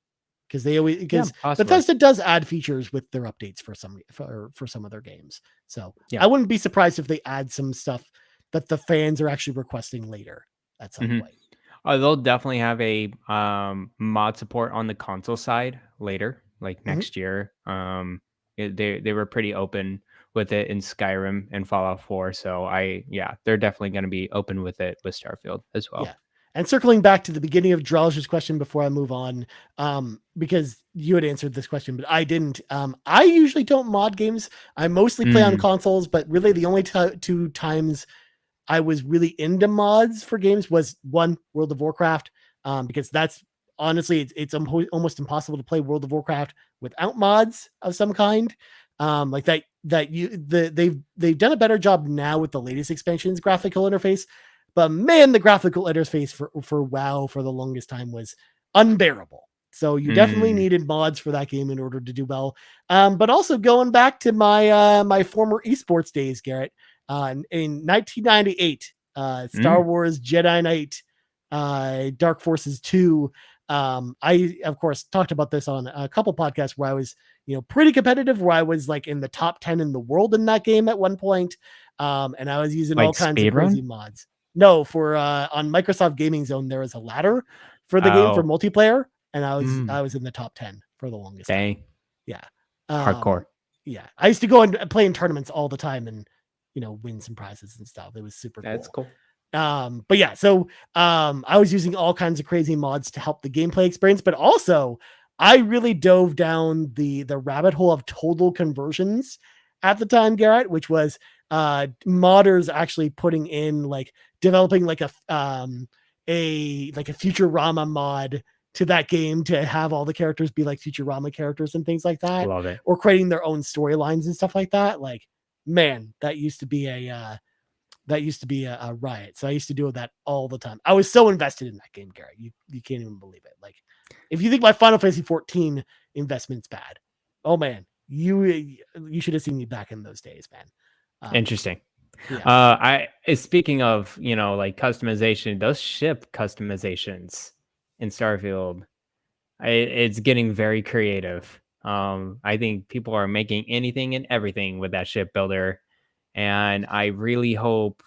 S1: Because Bethesda does add features with their updates for some of their games. So I wouldn't be surprised if they add some stuff that the fans are actually requesting later at some point.
S2: They'll definitely have a mod support on the console side later, like next year. They were pretty open with it in Skyrim and Fallout 4. So they're definitely going to be open with it with Starfield as well.
S1: Yeah. And circling back to the beginning of Drellesh's question before I move on, because you had answered this question, but I didn't. I usually don't mod games. I mostly play on consoles, but really the only two times I was really into mods for games was one, World of Warcraft, because that's honestly, it's almost impossible to play World of Warcraft without mods of some kind. Like they've done a better job now with the latest expansions graphical interface. But man, the graphical interface for WoW for the longest time was unbearable. So you definitely needed mods for that game in order to do well. But also going back to my my former esports days, Garrett, in 1998, Star Wars Jedi Knight, Dark Forces 2. I of course talked about this on a couple podcasts where I was pretty competitive, where I was like in the top 10 in the world in that game at one point. And I was using all kinds of crazy mods. No, for on Microsoft Gaming Zone, there was a ladder for the game for multiplayer, and I was in the top 10 for the longest time. Yeah.
S2: Hardcore.
S1: Yeah. I used to go and play in tournaments all the time and win some prizes and stuff. It was super cool.
S2: That's cool.
S1: But yeah, so I was using all kinds of crazy mods to help the gameplay experience, but also I really dove down the rabbit hole of total conversions at the time, Garrett, which was modders actually putting in developing a Futurama mod to that game to have all the characters be like Futurama characters and things like that.
S2: Love it.
S1: Or creating their own storylines and stuff like that. Like, man, that used to be a riot. So I used to do that all the time. I was so invested in that game, Garrett. You can't even believe it. Like, if you think my Final Fantasy 14 investment's bad, oh man, you should have seen me back in those days, man.
S2: Interesting. Yeah. Speaking of customization, those ship customizations in Starfield, it's getting very creative. I think people are making anything and everything with that ship builder, and I really hope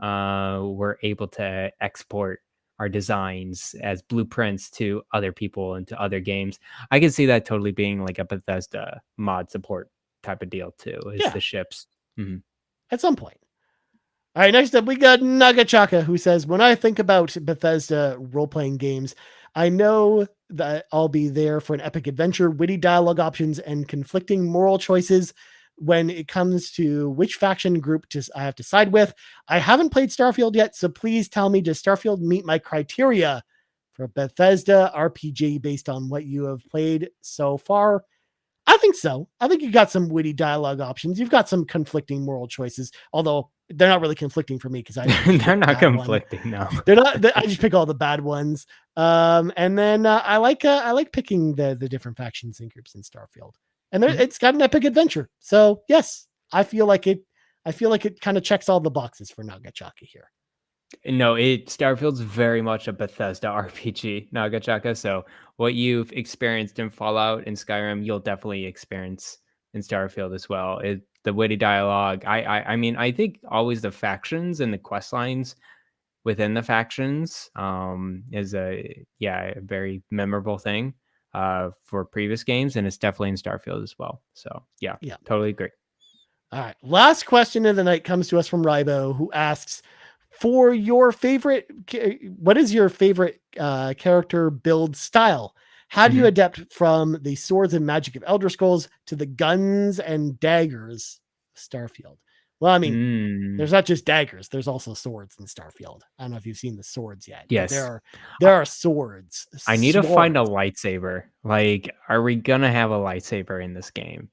S2: we're able to export our designs as blueprints to other people and to other games. I can see that totally being like a Bethesda mod support type of deal too. The ships
S1: at some point. All right, next up we got Nagachaka, who says, when I think about Bethesda role-playing games, I know that I'll be there for an epic adventure, witty dialogue options, and conflicting moral choices when it comes to which faction group I have to side with. I haven't played Starfield yet, so please tell me, does Starfield meet my criteria for Bethesda RPG based on what you have played so far? I think so. I think you got some witty dialogue options. You've got some conflicting moral choices, although they're not really conflicting for me because
S2: they're not conflicting. No,
S1: they're not. I just pick all the bad ones. And then I like picking the different factions and groups in Starfield, and it's got an epic adventure. So yes, I feel like it kind of checks all the boxes for Nagachaka here.
S2: No, Starfield's very much a Bethesda RPG, Nagachaka. So what you've experienced in Fallout and Skyrim, you'll definitely experience in Starfield as well. The witty dialogue. I mean, I think always the factions and the quest lines within the factions is a very memorable thing for previous games, and it's definitely in Starfield as well. So yeah, totally agree.
S1: All right, last question of the night comes to us from Rybo, who asks, what is your favorite character build style? How do you adapt from the swords and magic of Elder Scrolls to the guns and daggers of Starfield? Well, I mean, there's not just daggers. There's also swords in Starfield. I don't know if you've seen the swords yet.
S2: Yes.
S1: There are swords.
S2: I need to find a lightsaber. Like, are we going to have a lightsaber in this game?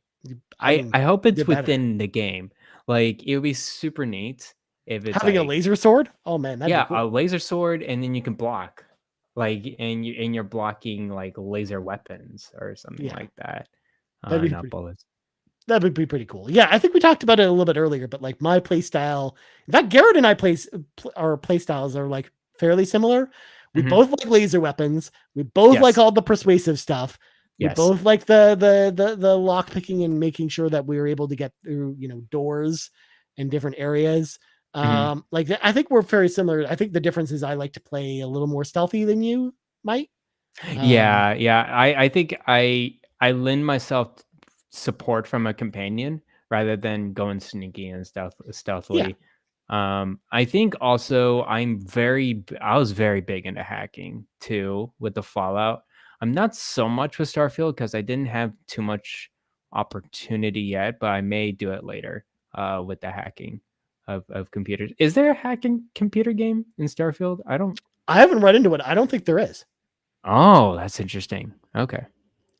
S2: I hope it's within the game. Like, it would be super neat if it's
S1: having a laser sword. Oh man, that'd be cool.
S2: A laser sword, and then you can block. like, and you're blocking like laser weapons or something like that. Not bullets.
S1: That would be pretty cool. Yeah, I think we talked about it a little bit earlier, but like my play style, in fact, Garret and I our play styles are like fairly similar. We both like laser weapons. We both like all the persuasive stuff. We both like the lock picking and making sure that we were able to get through, doors and different areas. Like I think we're very similar. I think the difference is I like to play a little more stealthy than you might.
S2: Yeah. I think I lend myself support from a companion rather than going sneaky and stealthily. I think also I was very big into hacking too with the Fallout. I'm not so much with Starfield because I didn't have too much opportunity yet, but I may do it later with the hacking of computers. Is there a hacking computer game in Starfield?
S1: I haven't run into it. I don't think there is.
S2: Oh, that's interesting. Okay.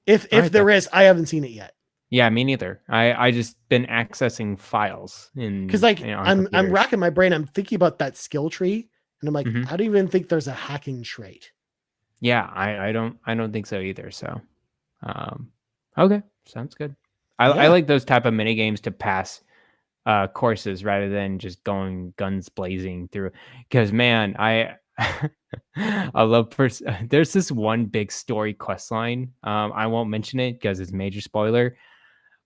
S1: If there is, I haven't seen it yet.
S2: Yeah, me neither. I just been accessing files
S1: because like I'm racking my brain. I'm thinking about that skill tree, and I'm like, I don't even think there's a hacking trait.
S2: Yeah, I don't think so either. So, okay, sounds good. I like those type of mini games to pass courses rather than just going guns blazing through. Because man, I love there's this one big story quest line. I won't mention it because it's major spoiler.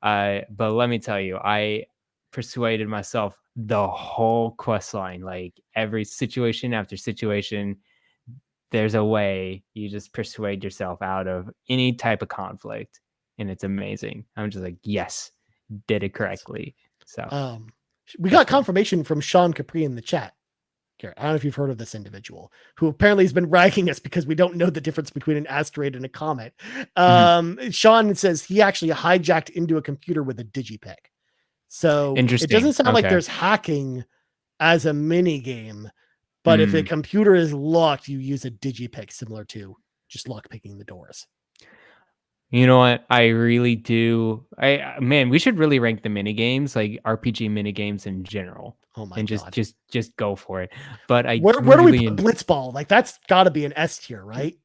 S2: But let me tell you, I persuaded myself the whole quest line, like every situation after situation. There's a way you just persuade yourself out of any type of conflict, and it's amazing. I'm just like, yes, did it correctly. So,
S1: we got confirmation from Sean Capri in the chat. Garret, I don't know if you've heard of this individual who apparently has been ragging us because we don't know the difference between an asteroid and a comet. Sean says he actually hijacked into a computer with a digipick. So it doesn't sound like there's hacking as a mini game, but if the computer is locked, you use a digipick similar to just lock picking the doors.
S2: You know what? I really do. Man, we should really rank the mini games, like RPG mini games in general.
S1: Oh my
S2: god! Just go for it. But
S1: where do we put Blitzball? Like that's got to be an S tier, right?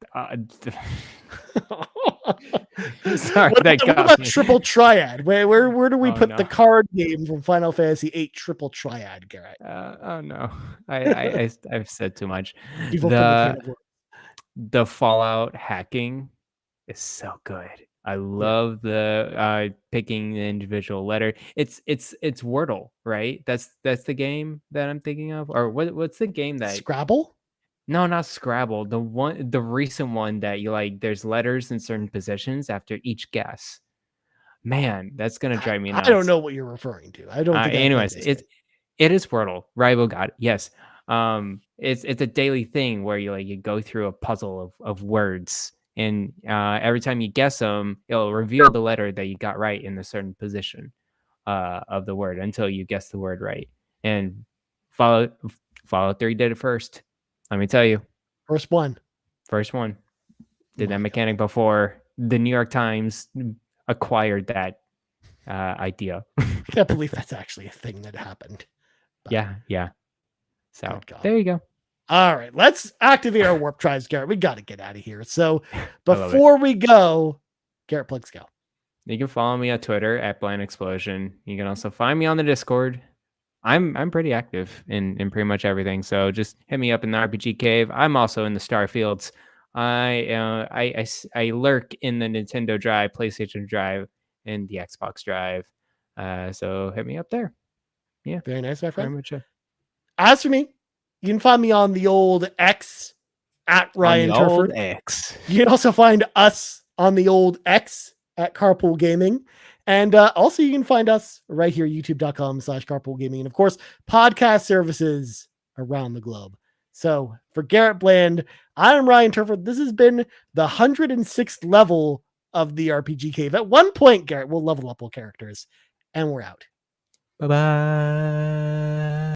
S2: Sorry,
S1: what about Triple Triad? Where do we put the card game from Final Fantasy VIII Triple Triad, Garret?
S2: Oh no, I've said too much. The Fallout hacking is so good. I love the picking the individual letter. It's Wordle, right? That's the game that I'm thinking of. Or what's the game that
S1: Scrabble?
S2: No, not Scrabble. The recent one that you like. There's letters in certain positions after each guess. Man, that's gonna drive me nuts.
S1: I don't know what you're referring to. I don't think.
S2: Anyways, it is Wordle. Rival God, yes. It's a daily thing where you go through a puzzle of words. And every time you guess them, it'll reveal the letter that you got right in a certain position of the word until you guess the word right. And Fallout 3 did it first. Let me tell you.
S1: First one.
S2: Did that mechanic before the New York Times acquired that idea.
S1: I can't believe that's actually a thing that happened.
S2: But yeah. So there you go.
S1: All right, let's activate our warp drives, Garret. We got to get out of here. So before we go, Garret, please go.
S2: You can follow me on Twitter at Blind Explosion. You can also find me on the Discord. I'm pretty active in pretty much everything. So just hit me up in the RPG Cave. I'm also in the Starfields. I lurk in the Nintendo Drive, PlayStation Drive, and the Xbox Drive. So hit me up there. Yeah,
S1: very nice, my friend.
S2: Very much.
S1: As for me, you can find me on the old X at Ryan Turford.
S2: X.
S1: You can also find us on the old X at Carpool Gaming. And also you can find us right here, youtube.com/Carpool Gaming. And of course, podcast services around the globe. So for Garret Bland, I'm Ryan Turford. This has been the 106th level of the RPG Cave. At one point, Garret, we'll level up all characters. And we're out.
S2: Bye-bye.